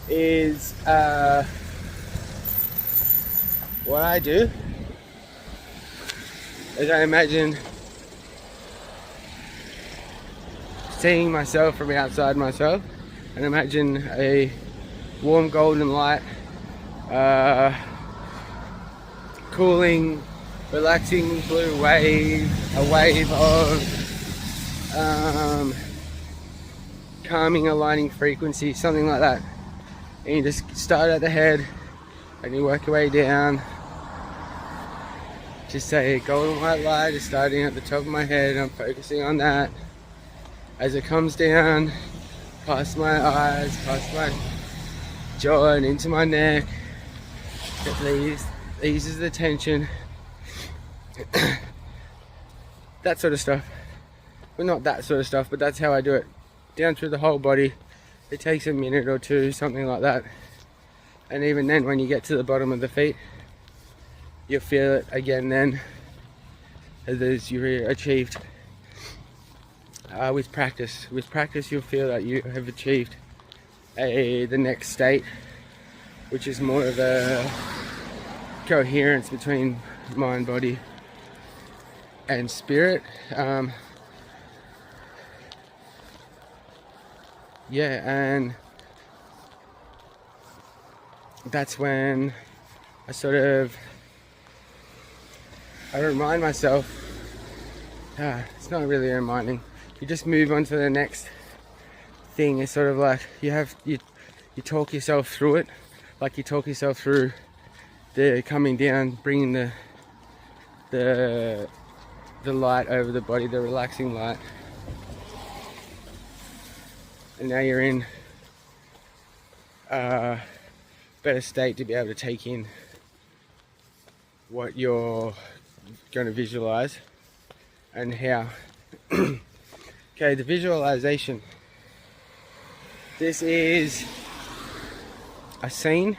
is what I do is I imagine seeing myself from outside myself, and imagine a warm golden light, cooling, relaxing blue wave, a wave of calming, aligning frequency, something like that. And you just start at the head and you work your way down. Just say golden white light is starting at the top of my head, and I'm focusing on that. As it comes down, past my eyes, past my jaw and into my neck, it eases the tension. That sort of stuff. Well, not that sort of stuff, but that's how I do it. Down through the whole body. It takes a minute or two, something like that. And even then, when you get to the bottom of the feet, you'll feel it again then, as you achieved with practice. With practice, you'll feel that you have achieved the next state, which is more of a coherence between mind, body, and spirit. Yeah, and that's when I remind myself, it's not really reminding, you just move on to the next thing. It's sort of like you talk yourself through it, like you talk yourself through the coming down, bringing the light over the body, the relaxing light, and now you're in a better state to be able to take in what you're going to visualize and how. Okay, the visualization. This is a scene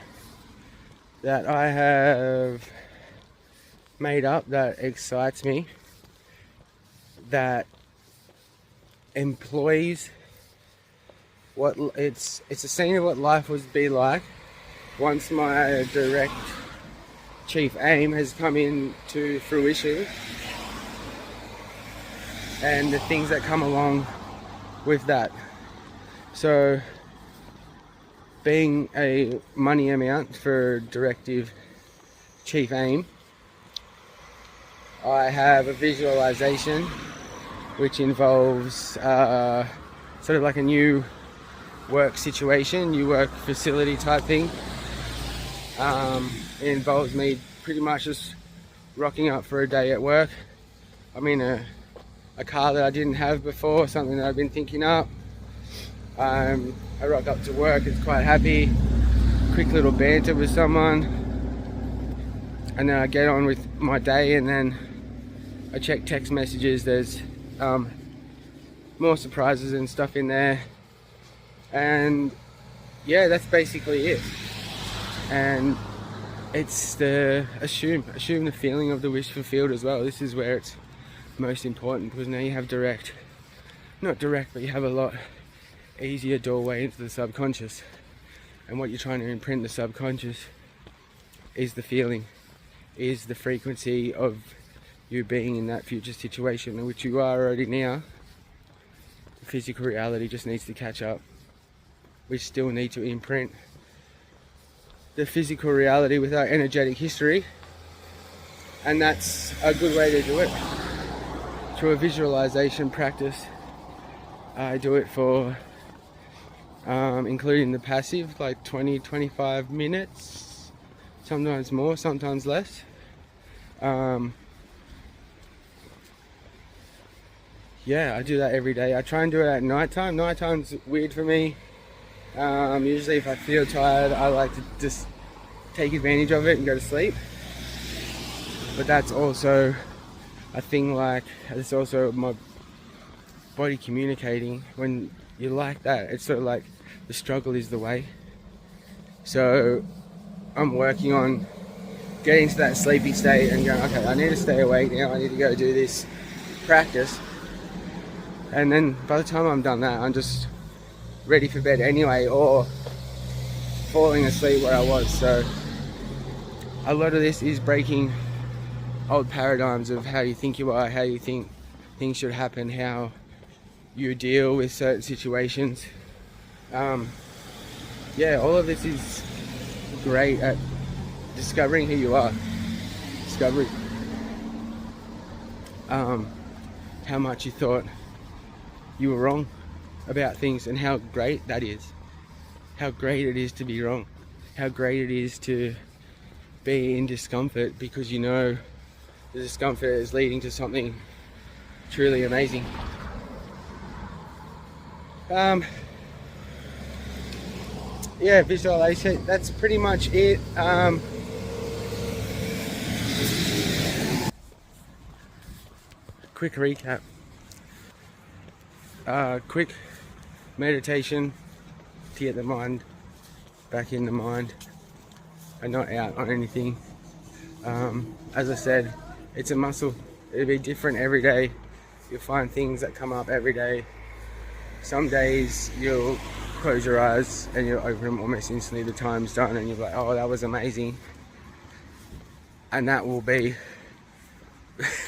that I have made up that excites me, that employs what it's a scene of what life would be like once my direct chief aim has come into fruition, and the things that come along with that. So being a money amount for directive chief aim, I have a visualization which involves sort of like a new work situation, new work facility type thing. It involves me pretty much just rocking up for a day at work. I'm in a car that I didn't have before, something that I've been thinking up. I rock up to work, it's quite happy, quick little banter with someone, and then I get on with my day, and then I check text messages. There's more surprises and stuff in there, and yeah, that's basically it. And it's the assume the feeling of the wish fulfilled as well. This is where it's most important, because now you have not direct, but you have a lot easier doorway into the subconscious, and what you're trying to imprint the subconscious is the feeling, is the frequency of you being in that future situation, in which you are already now. The physical reality just needs to catch up. We still need to imprint the physical reality with our energetic history, and that's a good way to do it, through a visualization practice. I do it for including the passive, like 20-25 minutes, sometimes more, sometimes less. Yeah, I do that every day. I try and do it at night time. Night time's weird for me. Usually if I feel tired, I like to just take advantage of it and go to sleep. But that's also a thing, like, it's also my body communicating. When you like that, it's sort of like the struggle is the way. So I'm working on getting to that sleepy state and going, okay, I need to stay awake now, I need to go do this practice. And then by the time I'm done that, I'm just ready for bed anyway, or falling asleep where I was. So a lot of this is breaking old paradigms of how you think you are, how you think things should happen, how you deal with certain situations. Yeah, all of this is great at discovering who you are, discovering how much you thought you were wrong about things, and how great that is, how great it is to be wrong, how great it is to be in discomfort, because you know the discomfort is leading to something truly amazing. Yeah, visualization, that's pretty much it. Quick recap. Quick meditation to get the mind back in the mind and not out on anything. As I said, it's a muscle. It'll be different every day. You'll find things that come up every day. Some days you'll close your eyes and you'll open them almost instantly, the time's done, and you're like, oh, that was amazing. And that will be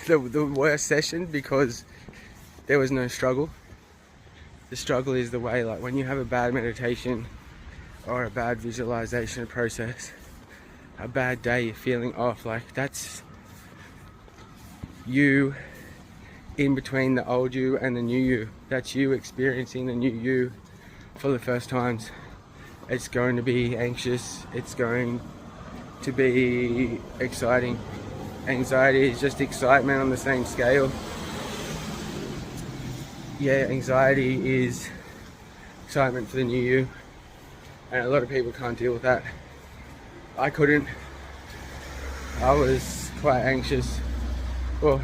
the worst session, because there was no struggle. The struggle is the way, like when you have a bad meditation or a bad visualization process, a bad day, you're feeling off, like that's you in between the old you and the new you. That's you experiencing the new you for the first times. It's going to be anxious, it's going to be exciting. Anxiety is just excitement on the same scale. Yeah, anxiety is excitement for the new you, and a lot of people can't deal with that. I couldn't. I was quite anxious. Well,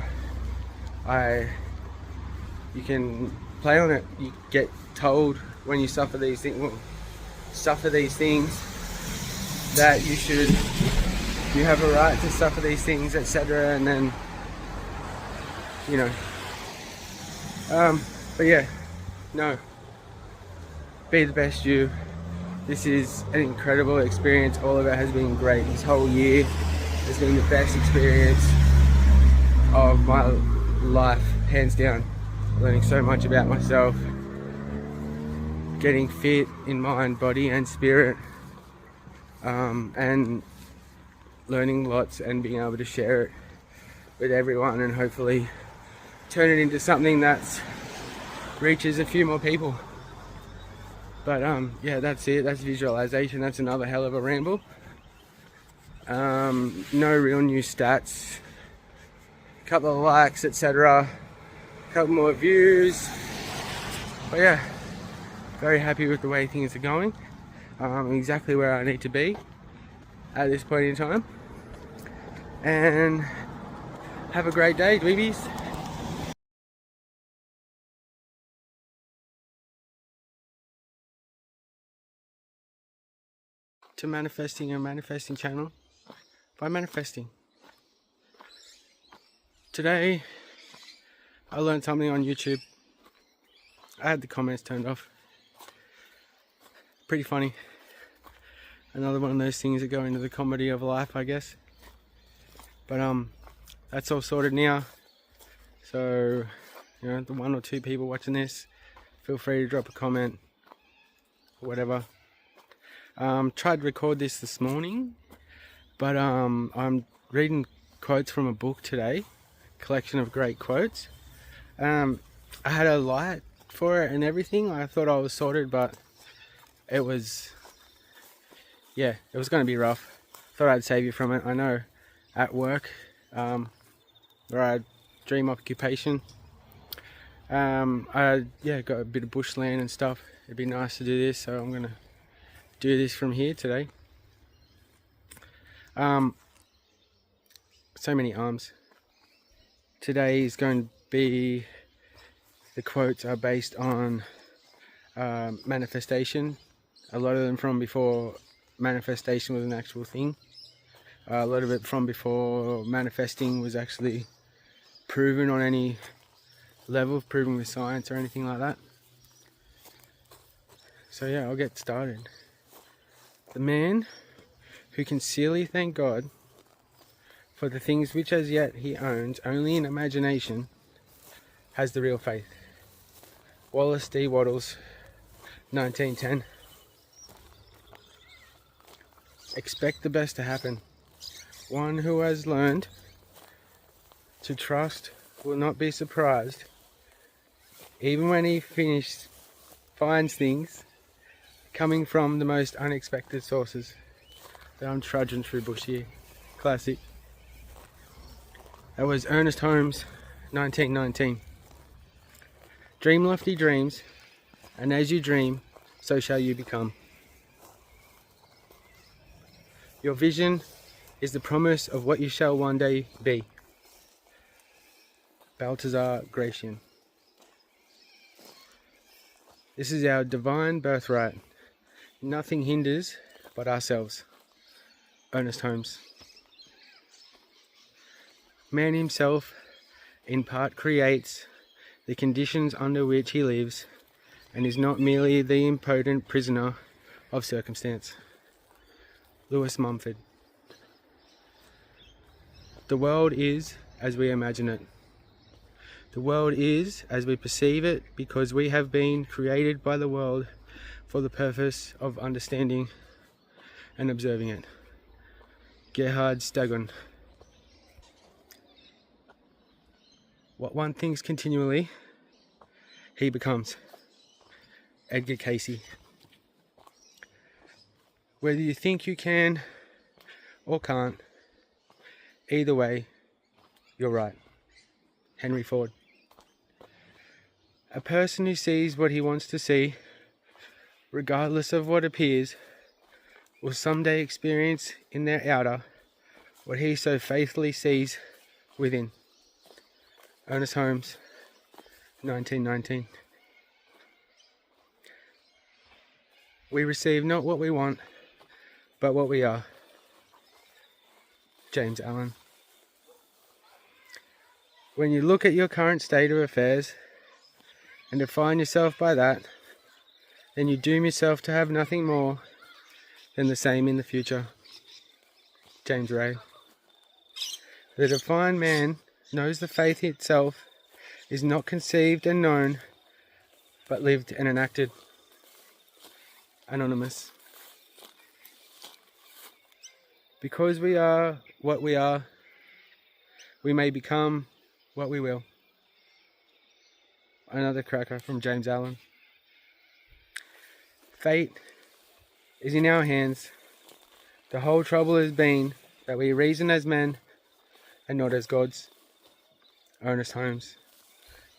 you can play on it. You get told when you suffer these things, that you have a right to suffer these things, etc. And then, you know, but yeah, no, be the best you. This is an incredible experience. All of it has been great. This whole year has been the best experience of my life, hands down. Learning so much about myself, getting fit in mind, body and spirit, and learning lots and being able to share it with everyone, and hopefully turn it into something that reaches a few more people. But yeah, that's it. That's visualization. That's another hell of a ramble. No real new stats, a couple of likes, etc., a couple more views. But yeah, very happy with the way things are going. Exactly where I need to be at this point in time. And have a great day, dweebies. To manifesting a manifesting channel by manifesting. Today I learned something on YouTube. I had the comments turned off. Pretty funny. Another one of those things that go into the comedy of life, I guess. But that's all sorted now. So, you know, the 1 or 2 people watching this, feel free to drop a comment or whatever. Tried to record this morning, but I'm reading quotes from a book today, collection of great quotes. I had a light for it and everything. I thought I was sorted, but it was going to be rough. Thought I'd save you from it. I know at work, where I dream occupation, I got a bit of bushland and stuff. It'd be nice to do this, so I'm gonna do this from here today. So many arms. Today is going to be, the quotes are based on manifestation. A lot of them from before manifestation was an actual thing. A lot of it from before manifesting was actually proven on any level, proven with science or anything like that. So yeah, I'll get started. The man who can sincerely thank God for the things which as yet he owns only in imagination has the real faith. Wallace D. Wattles, 1910. Expect the best to happen. One who has learned to trust will not be surprised, even when he finds things coming from the most unexpected sources. But I'm trudging through bush here. Classic. That was Ernest Holmes, 1919. Dream lofty dreams, and as you dream, so shall you become. Your vision is the promise of what you shall one day be. Balthazar Gracian. This is our divine birthright. Nothing hinders but ourselves. Ernest Holmes. Man himself in part creates, the conditions under which he lives, and is not merely the impotent prisoner of circumstance. Lewis Mumford. The world is as we imagine it. The world is as we perceive it because we have been created by the world for the purpose of understanding and observing it. Gerhard Stagon. What one thinks continually, he becomes. Edgar Cayce. Whether you think you can or can't, either way, you're right. Henry Ford. A person who sees what he wants to see, regardless of what appears, will someday experience in their outer what he so faithfully sees within. Ernest Holmes, 1919. We receive not what we want, but what we are. James Allen. When you look at your current state of affairs and define yourself by that, then you doom yourself to have nothing more than the same in the future. James Ray. The divine man knows the faith itself is not conceived and known, but lived and enacted. Anonymous. Because we are what we are, we may become what we will. Another cracker from James Allen. Fate is in our hands. The whole trouble has been that we reason as men and not as gods. Ernest Holmes,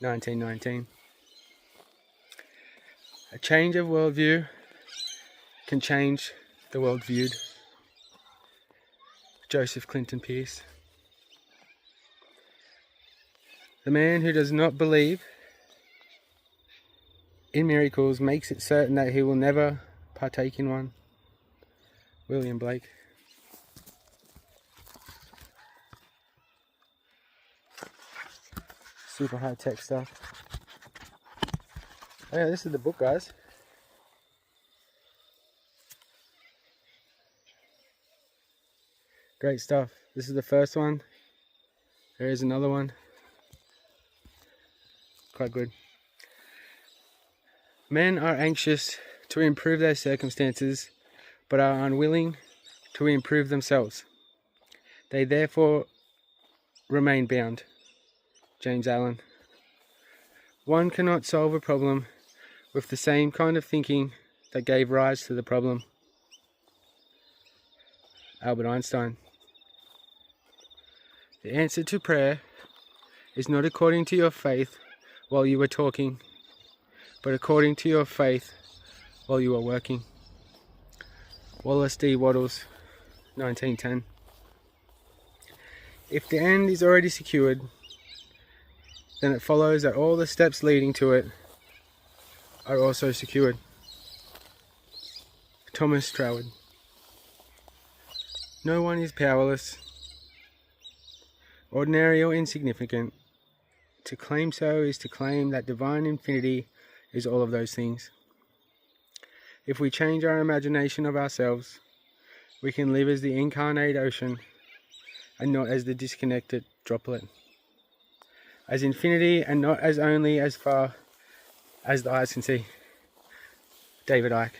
1919. A change of worldview can change the world viewed. Joseph Clinton Pearce. The man who does not believe in miracles makes it certain that he will never partake in one. William Blake. Super high tech stuff. Oh yeah, this is the book, guys. Great stuff. This is the first one. There is another one. Quite good. Men are anxious to improve their circumstances, but are unwilling to improve themselves. They therefore remain bound. James Allen. One cannot solve a problem with the same kind of thinking that gave rise to the problem. Albert Einstein. The answer to prayer is not according to your faith while you were talking, but according to your faith while you are working. Wallace D. Wattles, 1910. If the end is already secured, then it follows that all the steps leading to it are also secured. Thomas Troward. No one is powerless, ordinary or insignificant. To claim so is to claim that divine infinity is all of those things. If we change our imagination of ourselves, we can live as the incarnate ocean and not as the disconnected droplet. As infinity and not as only as far as the eyes can see. David Icke.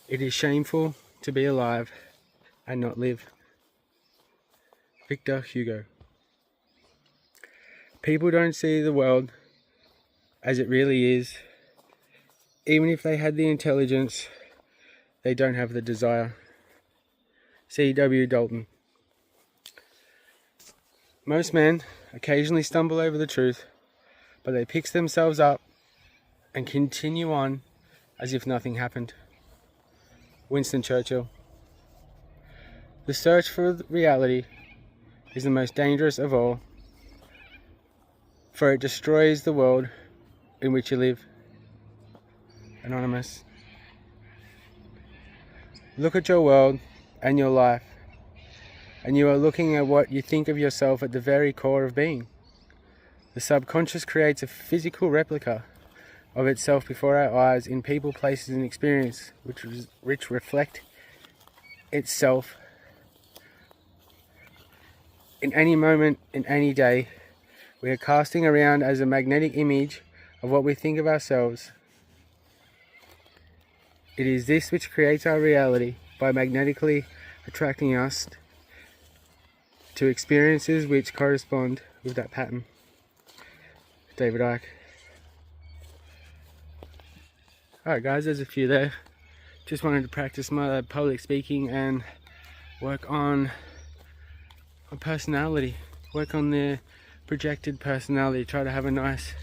It is shameful to be alive and not live. Victor Hugo. People don't see the world as it really is. Even if they had the intelligence, they don't have the desire. C.W. Dalton. Most men occasionally stumble over the truth, but they pick themselves up and continue on as if nothing happened. Winston Churchill. The search for reality is the most dangerous of all, for it destroys the world in which you live. Anonymous. Look at your world and your life and you are looking at what you think of yourself at the very core of being. The subconscious creates a physical replica of itself before our eyes in people, places, and experience which reflect itself in any moment, in any day. We are casting around as a magnetic image of what we think of ourselves. It is this which creates our reality by magnetically attracting us to experiences which correspond with that pattern. David Icke. Alright guys, there's a few there. Just wanted to practice my public speaking and work on personality. Work on the projected personality. Try to have a nice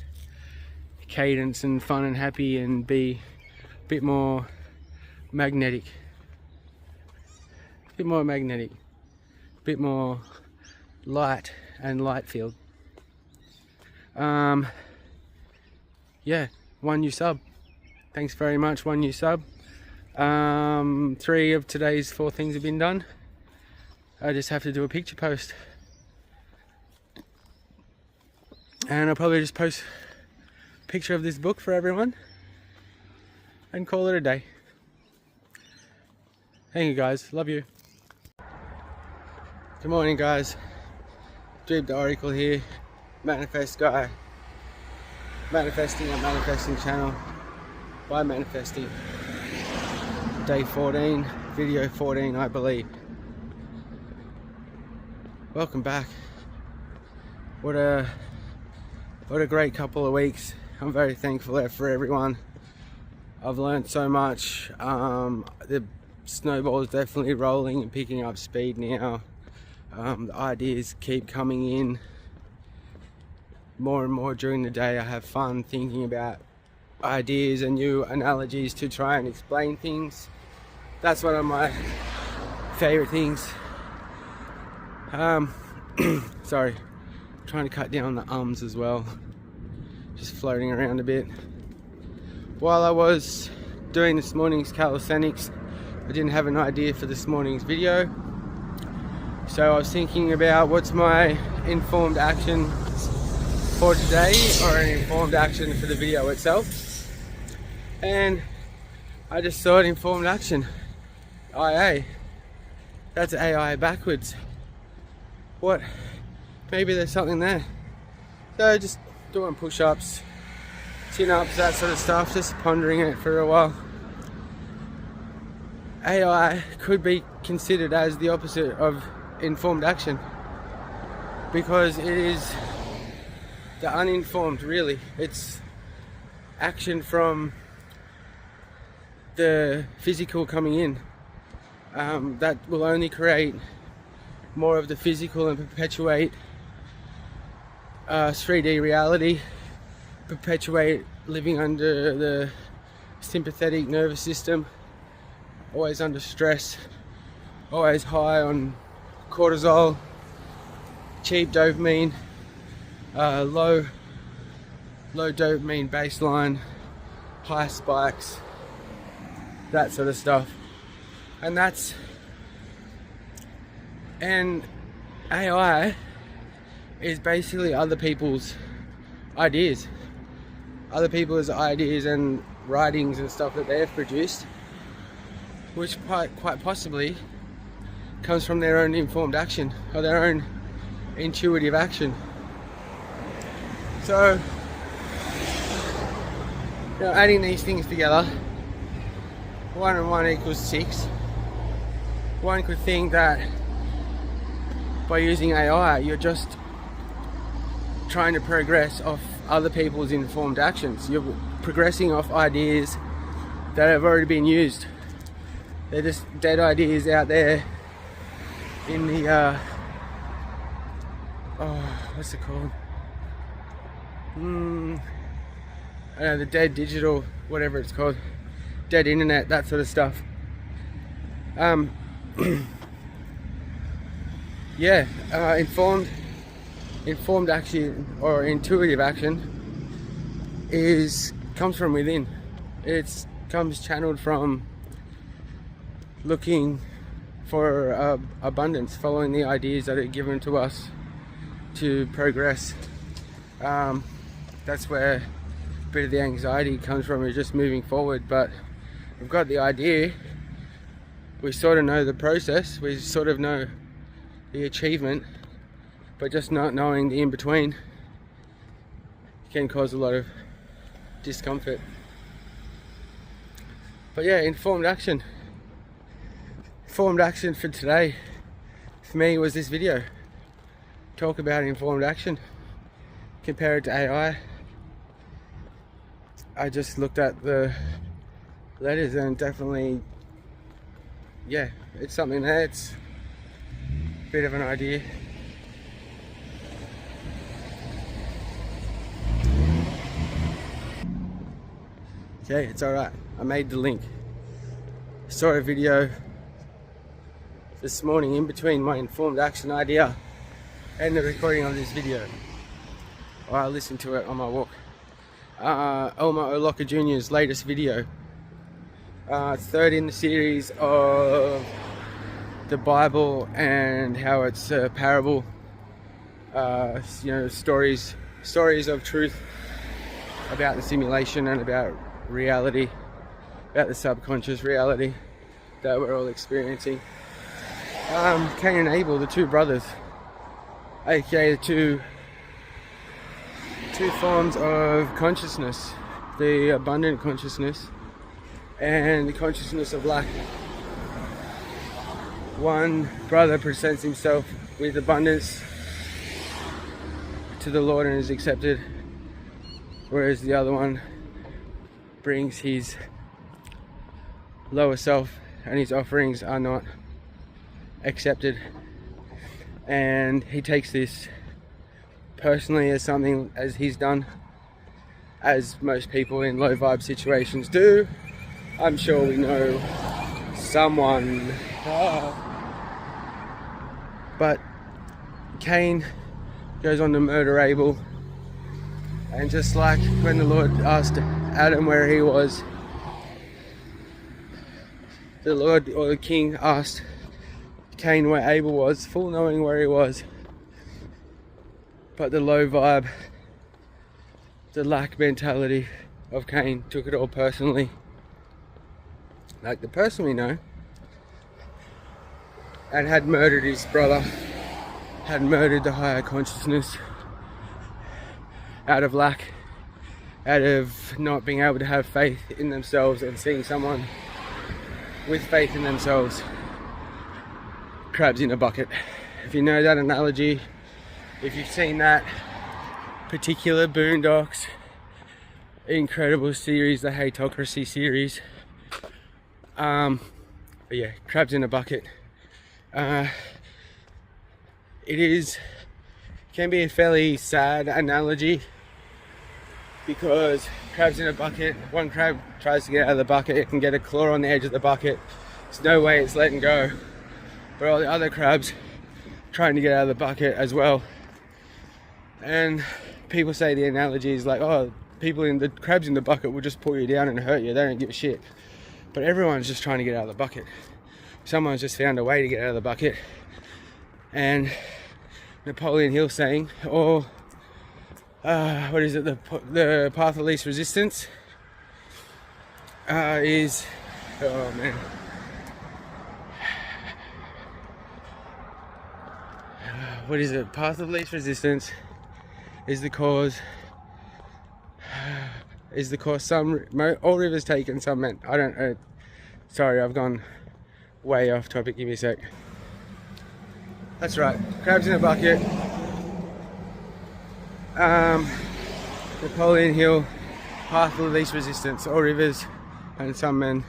cadence and fun and happy and be a bit more magnetic. A bit more magnetic. A bit more light and light field. Yeah, 1 new sub. Thanks very much, 1 new sub. 3 of today's 4 things have been done. I just have to do a picture post. And I'll probably just post a picture of this book for everyone and call it a day. Thank you guys, love you. Good morning guys. Dream the Oracle here, Manifest Guy. Manifesting a manifesting channel by manifesting. Day 14, video 14 I believe. Welcome back. What a great couple of weeks. I'm very thankful for everyone. I've learned so much. The snowball is definitely rolling and picking up speed now. The ideas keep coming in more and more during the day. I have fun thinking about ideas and new analogies to try and explain things. That's one of my favorite things. Sorry, trying to cut down the ums as well. Just floating around a bit. While I was doing this morning's calisthenics, I didn't have an idea for this morning's video. So I was thinking about what's my informed action for today, or an informed action for the video itself. And I just thought informed action. IA. That's AI backwards. What? Maybe there's something there. So just doing push-ups, chin-ups, that sort of stuff, just pondering it for a while. AI could be considered as the opposite of informed action, because it is the uninformed, really. It's action from the physical coming in. That will only create more of the physical and perpetuate 3D reality, perpetuate living under the sympathetic nervous system, always under stress, always high on cortisol, cheap dopamine, low dopamine baseline, high spikes, that sort of stuff. And AI is basically other people's ideas and writings and stuff that they've produced, which quite possibly comes from their own informed action or their own intuitive action. So, adding these things together, 1 and 1 equals 6. One could think that by using AI, you're just trying to progress off other people's informed actions. You're progressing off ideas that have already been used. They're just dead ideas out there in the what's it called? I don't know, the dead digital, whatever it's called, dead internet, that sort of stuff. Informed action or intuitive action comes from within. It comes channeled from looking for abundance, following the ideas that are given to us to progress. That's where a bit of the anxiety comes from, is just moving forward. But we've got the idea, we sort of know the process, we sort of know the achievement, but just not knowing the in-between can cause a lot of discomfort. But yeah, informed action for today for me was this video. Talk about informed action, compare it to AI. I just looked at the letters and definitely, yeah, it's something there. It's a bit of an idea. Okay, it's alright. I made the link. Saw a video this morning in between my informed action idea and the recording of this video. I listened to it on my walk. Elmer O'Locker Jr.'s latest video. Third in the series of the Bible and how it's a parable. Stories of truth about the simulation and about reality, about the subconscious reality that we're all experiencing. Cain and Abel, the two brothers, aka the two forms of consciousness, the abundant consciousness and the consciousness of lack. One brother presents himself with abundance to the Lord and is accepted, whereas the other one brings his lower self and his offerings are not accepted. And he takes this personally as something as he's done, as most people in low vibe situations do. I'm sure we know someone. But Cain goes on to murder Abel, and just like when the Lord asked Adam where he was, the Lord or the King asked Cain where Abel was, full knowing where he was. But the low vibe, the lack mentality of Cain took it all personally. Like the person we know, and had murdered his brother, had murdered the higher consciousness out of lack, out of not being able to have faith in themselves and seeing someone with faith in themselves. Crabs in a bucket. If you know that analogy, if you've seen that particular Boondocks incredible series, the Hatocracy series, but yeah, crabs in a bucket. It can be a fairly sad analogy, because crabs in a bucket, one crab tries to get out of the bucket, it can get a claw on the edge of the bucket, there's no way it's letting go, but all the other crabs trying to get out of the bucket as well. And people say the analogy is like, oh, people in the crabs in the bucket will just pull you down and hurt you, they don't give a shit. But everyone's just trying to get out of the bucket. Someone's just found a way to get out of the bucket. And Napoleon Hill saying, or what is it, the path of least resistance is, oh man, what is it, path of least resistance is the cause, some, all rivers take and some men, I don't, sorry, I've gone way off topic, give me a sec. That's right, crabs in a bucket. Napoleon Hill, path of least resistance. All rivers and some men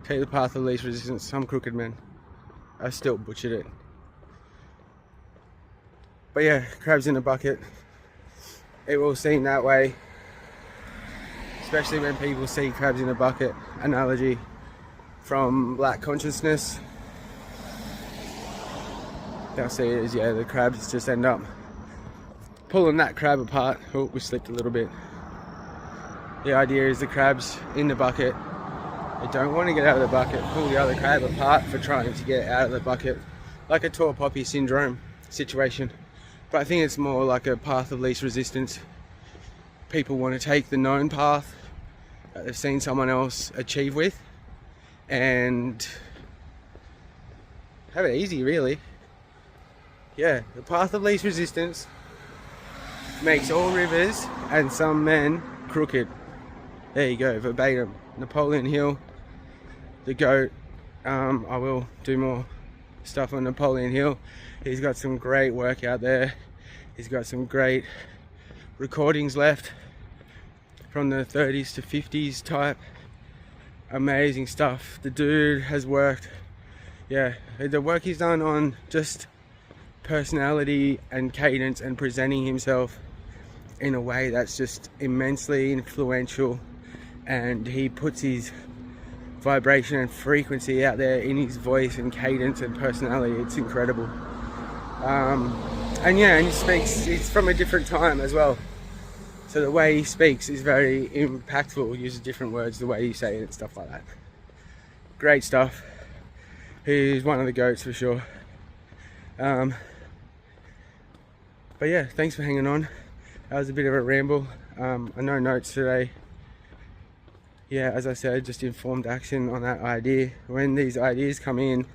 take the path of least resistance. Some crooked men. I still butchered it. But yeah, crabs in a bucket. It will seem that way, especially when people see crabs in a bucket analogy from black consciousness. They'll see it as, yeah, the crabs just end up pulling that crab apart. Oh, we slipped a little bit. The idea is the crabs in the bucket They don't want to get out of the bucket, pull the other crab apart for trying to get out of the bucket, like a tall poppy syndrome situation. But I think it's more like a path of least resistance. People want to take the known path that they've seen someone else achieve with and have it easy, really. Yeah, the path of least resistance makes all rivers and some men crooked. There you go, verbatim. Napoleon Hill, the GOAT. I will do more stuff on Napoleon Hill. He's got some great work out there. He's got some great recordings left from the 30s to 50s type. Amazing stuff. The dude has worked, yeah, the work he's done on just personality and cadence and presenting himself in a way that's just immensely influential, and he puts his vibration and frequency out there in his voice and cadence and personality. It's incredible. And yeah, and he speaks, it's from a different time as well, so the way he speaks is very impactful. He uses different words, the way you say it and stuff like that. Great stuff. He's one of the GOATs for sure. But yeah, thanks for hanging on. That was a bit of a ramble. No notes today. Yeah, as I said, just informed action on that idea. When these ideas come in,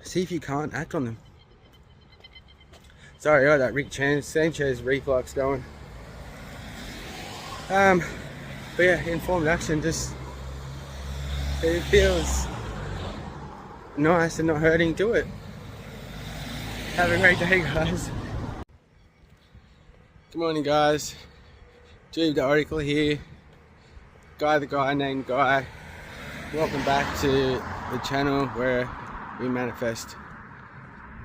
see if you can't act on them. Sorry, I got that Rick Sanchez reflux going. But yeah, informed action, just, it feels nice and not hurting, do it. Have a great day, guys. Good morning, guys. Jeeve the Oracle here. Guy the guy named Guy. Welcome back to the channel where we manifest.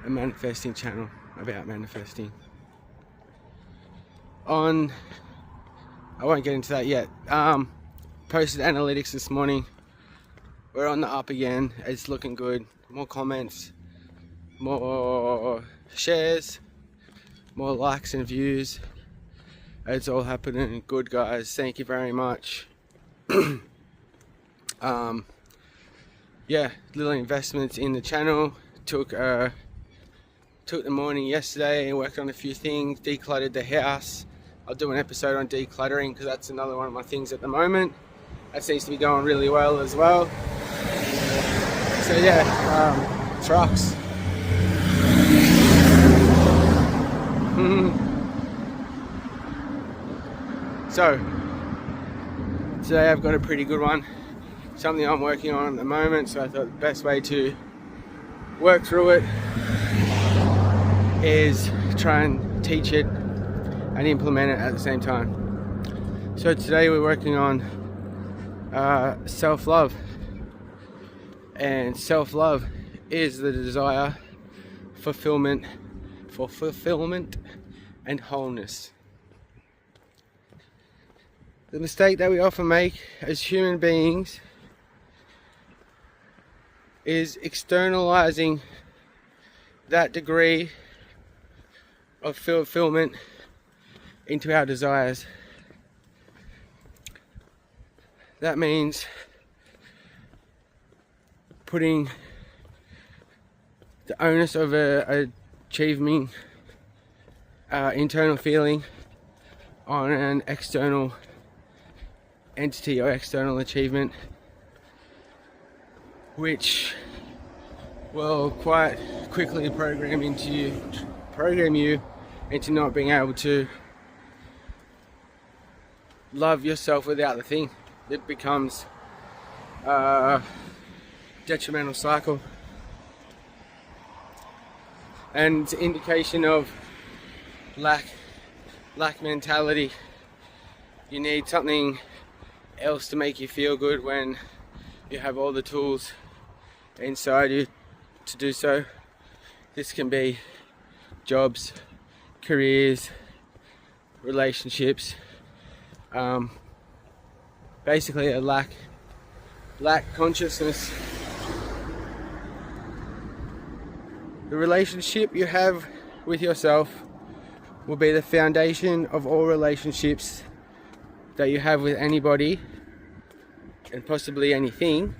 A manifesting channel about manifesting. I won't get into that yet. Posted analytics this morning. We're on the up again. It's looking good. More comments, more shares, more likes and views. It's all happening good, guys. Thank you very much. Yeah, little investments in the channel. Took the morning yesterday and worked on a few things, decluttered the house. I'll do an episode on decluttering because that's another one of my things at the moment. That seems to be going really well as well. So yeah, trucks. So today I've got a pretty good one, something I'm working on at the moment, so I thought the best way to work through it is try and teach it and implement it at the same time. So today we're working on self-love, and self-love is the desire for fulfillment and wholeness. The mistake that we often make as human beings is externalizing that degree of fulfillment into our desires. That means putting the onus of achieving internal feeling on an external entity or external achievement, which will quite quickly program you into not being able to love yourself without the thing. It becomes a detrimental cycle, and it's an indication of lack mentality. You need something else to make you feel good when you have all the tools inside you to do so. This can be jobs, careers, relationships, basically a lack consciousness. The relationship you have with yourself will be the foundation of all relationships that you have with anybody and possibly anything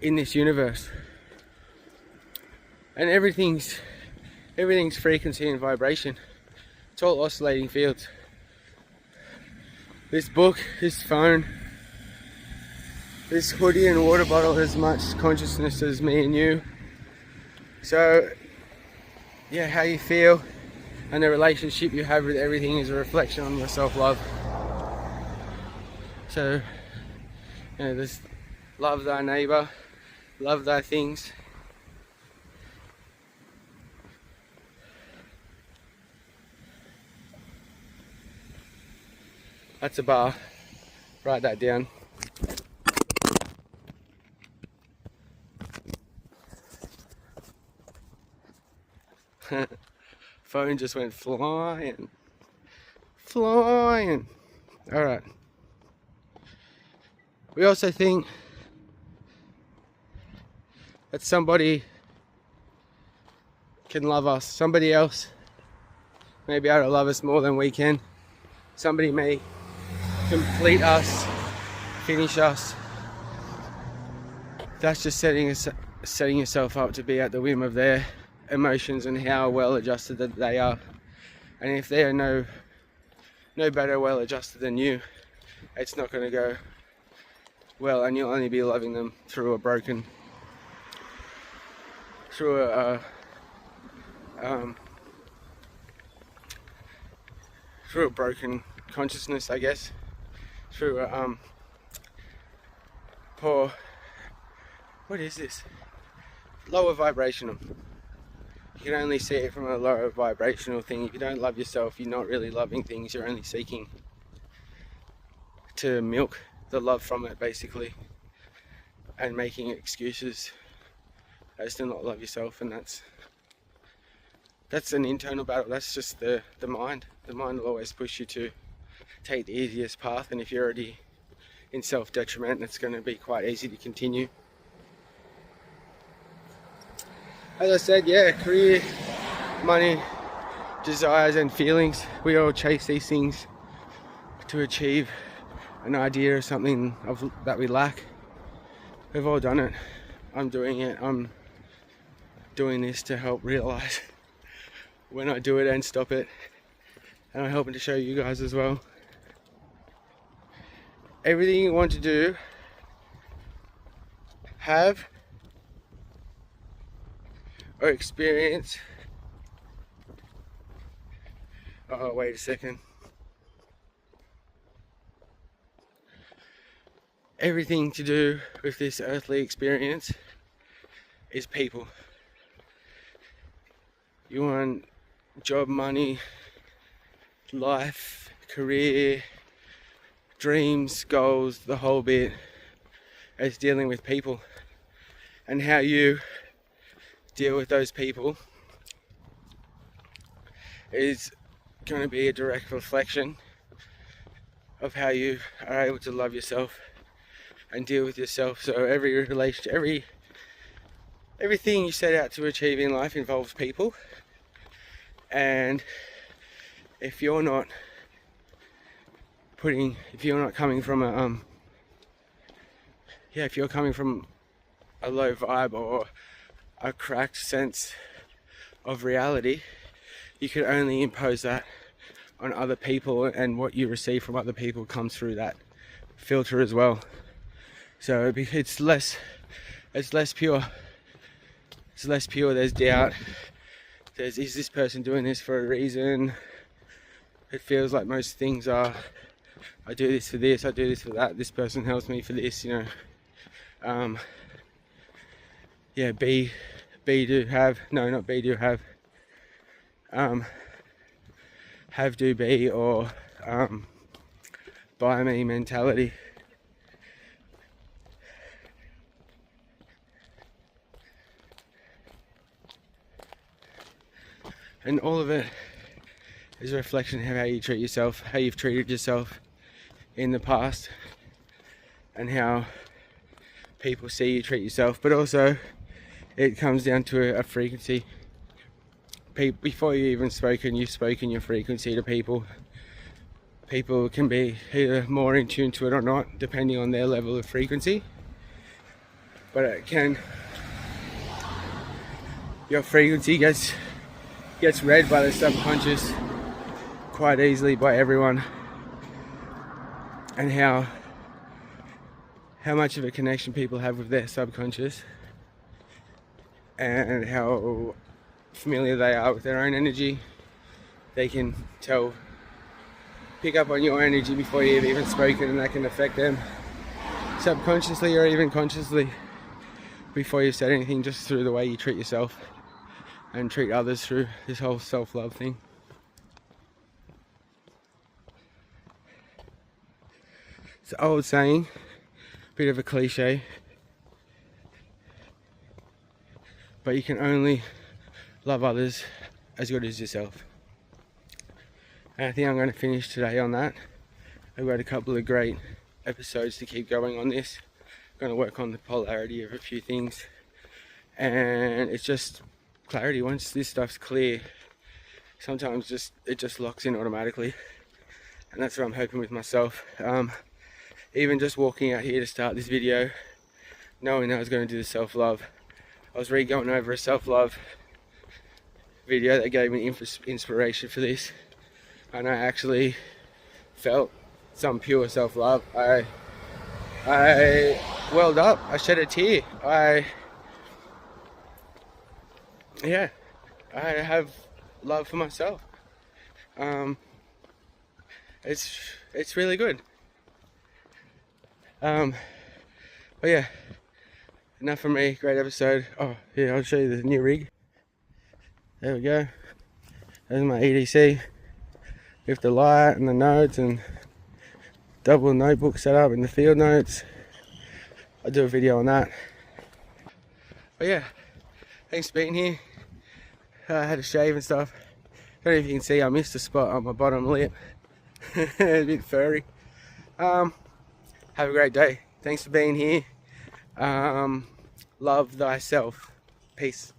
in this universe. And everything's frequency and vibration. It's all oscillating fields. This book, this phone, this hoodie and water bottle has as much consciousness as me and you. So yeah, how you feel and the relationship you have with everything is a reflection on your self-love. So, you know, just love thy neighbour, love thy things. That's a bar. Write that down. Phone just went flying. Alright. We also think that somebody can love us. Somebody else may be able to love us more than we can. Somebody may complete us, finish us. That's just setting yourself up to be at the whim of their emotions and how well adjusted that they are. And if they are no better well adjusted than you, it's not going to go well, and you'll only be loving them through a broken consciousness, I guess, through a poor, what is this? Lower vibrational. You can only see it from a lower vibrational thing. If you don't love yourself, you're not really loving things, you're only seeking to milk the love from it, basically, and making excuses as to not love yourself. And that's an internal battle. That's just the mind. The mind will always push you to take the easiest path, and if you're already in self-detriment, it's going to be quite easy to continue. As I said, yeah, career, money, desires and feelings, we all chase these things to achieve an idea or something that we lack. We've all done it. I'm doing it. I'm doing this to help realize when I do it and stop it, and I'm helping to show you guys as well. Everything you want to do, have or experience. Oh, wait a second. Everything to do with this earthly experience is people. You want job, money, life, career, dreams, goals, the whole bit. It's dealing with people, and how you deal with those people is going to be a direct reflection of how you are able to love yourself and deal with yourself. So every relation, everything you set out to achieve in life involves people, and if you're not coming from if you're coming from a low vibe or a cracked sense of reality, you can only impose that on other people, and what you receive from other people comes through that filter as well. So it's less pure. It's less pure. There's doubt. Is this person doing this for a reason? It feels like most things are, I do this for this, I do this for that, this person helps me for this, you know. Be, do, have, no, not be, do, have. Have, do, be, or by me mentality. And all of it is a reflection of how you treat yourself, how you've treated yourself in the past, and how people see you treat yourself. But also, it comes down to a frequency. Before you've spoken your frequency to people. people can be either more in tune to it or not, depending on their level of frequency. But your frequency gets read by the subconscious quite easily by everyone, and how much of a connection people have with their subconscious, and how familiar they are with their own energy. They can pick up on your energy before you've even spoken, and that can affect them subconsciously or even consciously before you've said anything, just through the way you treat yourself and treat others through this whole self-love thing. It's an old saying, bit of a cliche, but you can only love others as good as yourself. And I think I'm going to finish today on that. I've got a couple of great episodes to keep going on this. I'm going to work on the polarity of a few things, and it's just clarity. Once this stuff's clear, sometimes it just locks in automatically, and that's what I'm hoping with myself. Even just walking out here to start this video, knowing that I was going to do the self-love, I was going over a self-love video that gave me inspiration for this, and I actually felt some pure self-love. I welled up, I shed a tear, I have love for myself. It's really good. But yeah, enough from me. Great episode. Oh yeah, I'll show you the new rig. There we go. There's my EDC with the light and the notes and double notebook setup and the field notes. I'll do a video on that. But yeah, thanks for being here. I had a shave and stuff. Don't know if you can see, I missed a spot on my bottom lip. A bit furry. Have a great day. Thanks for being here. Love thyself. Peace.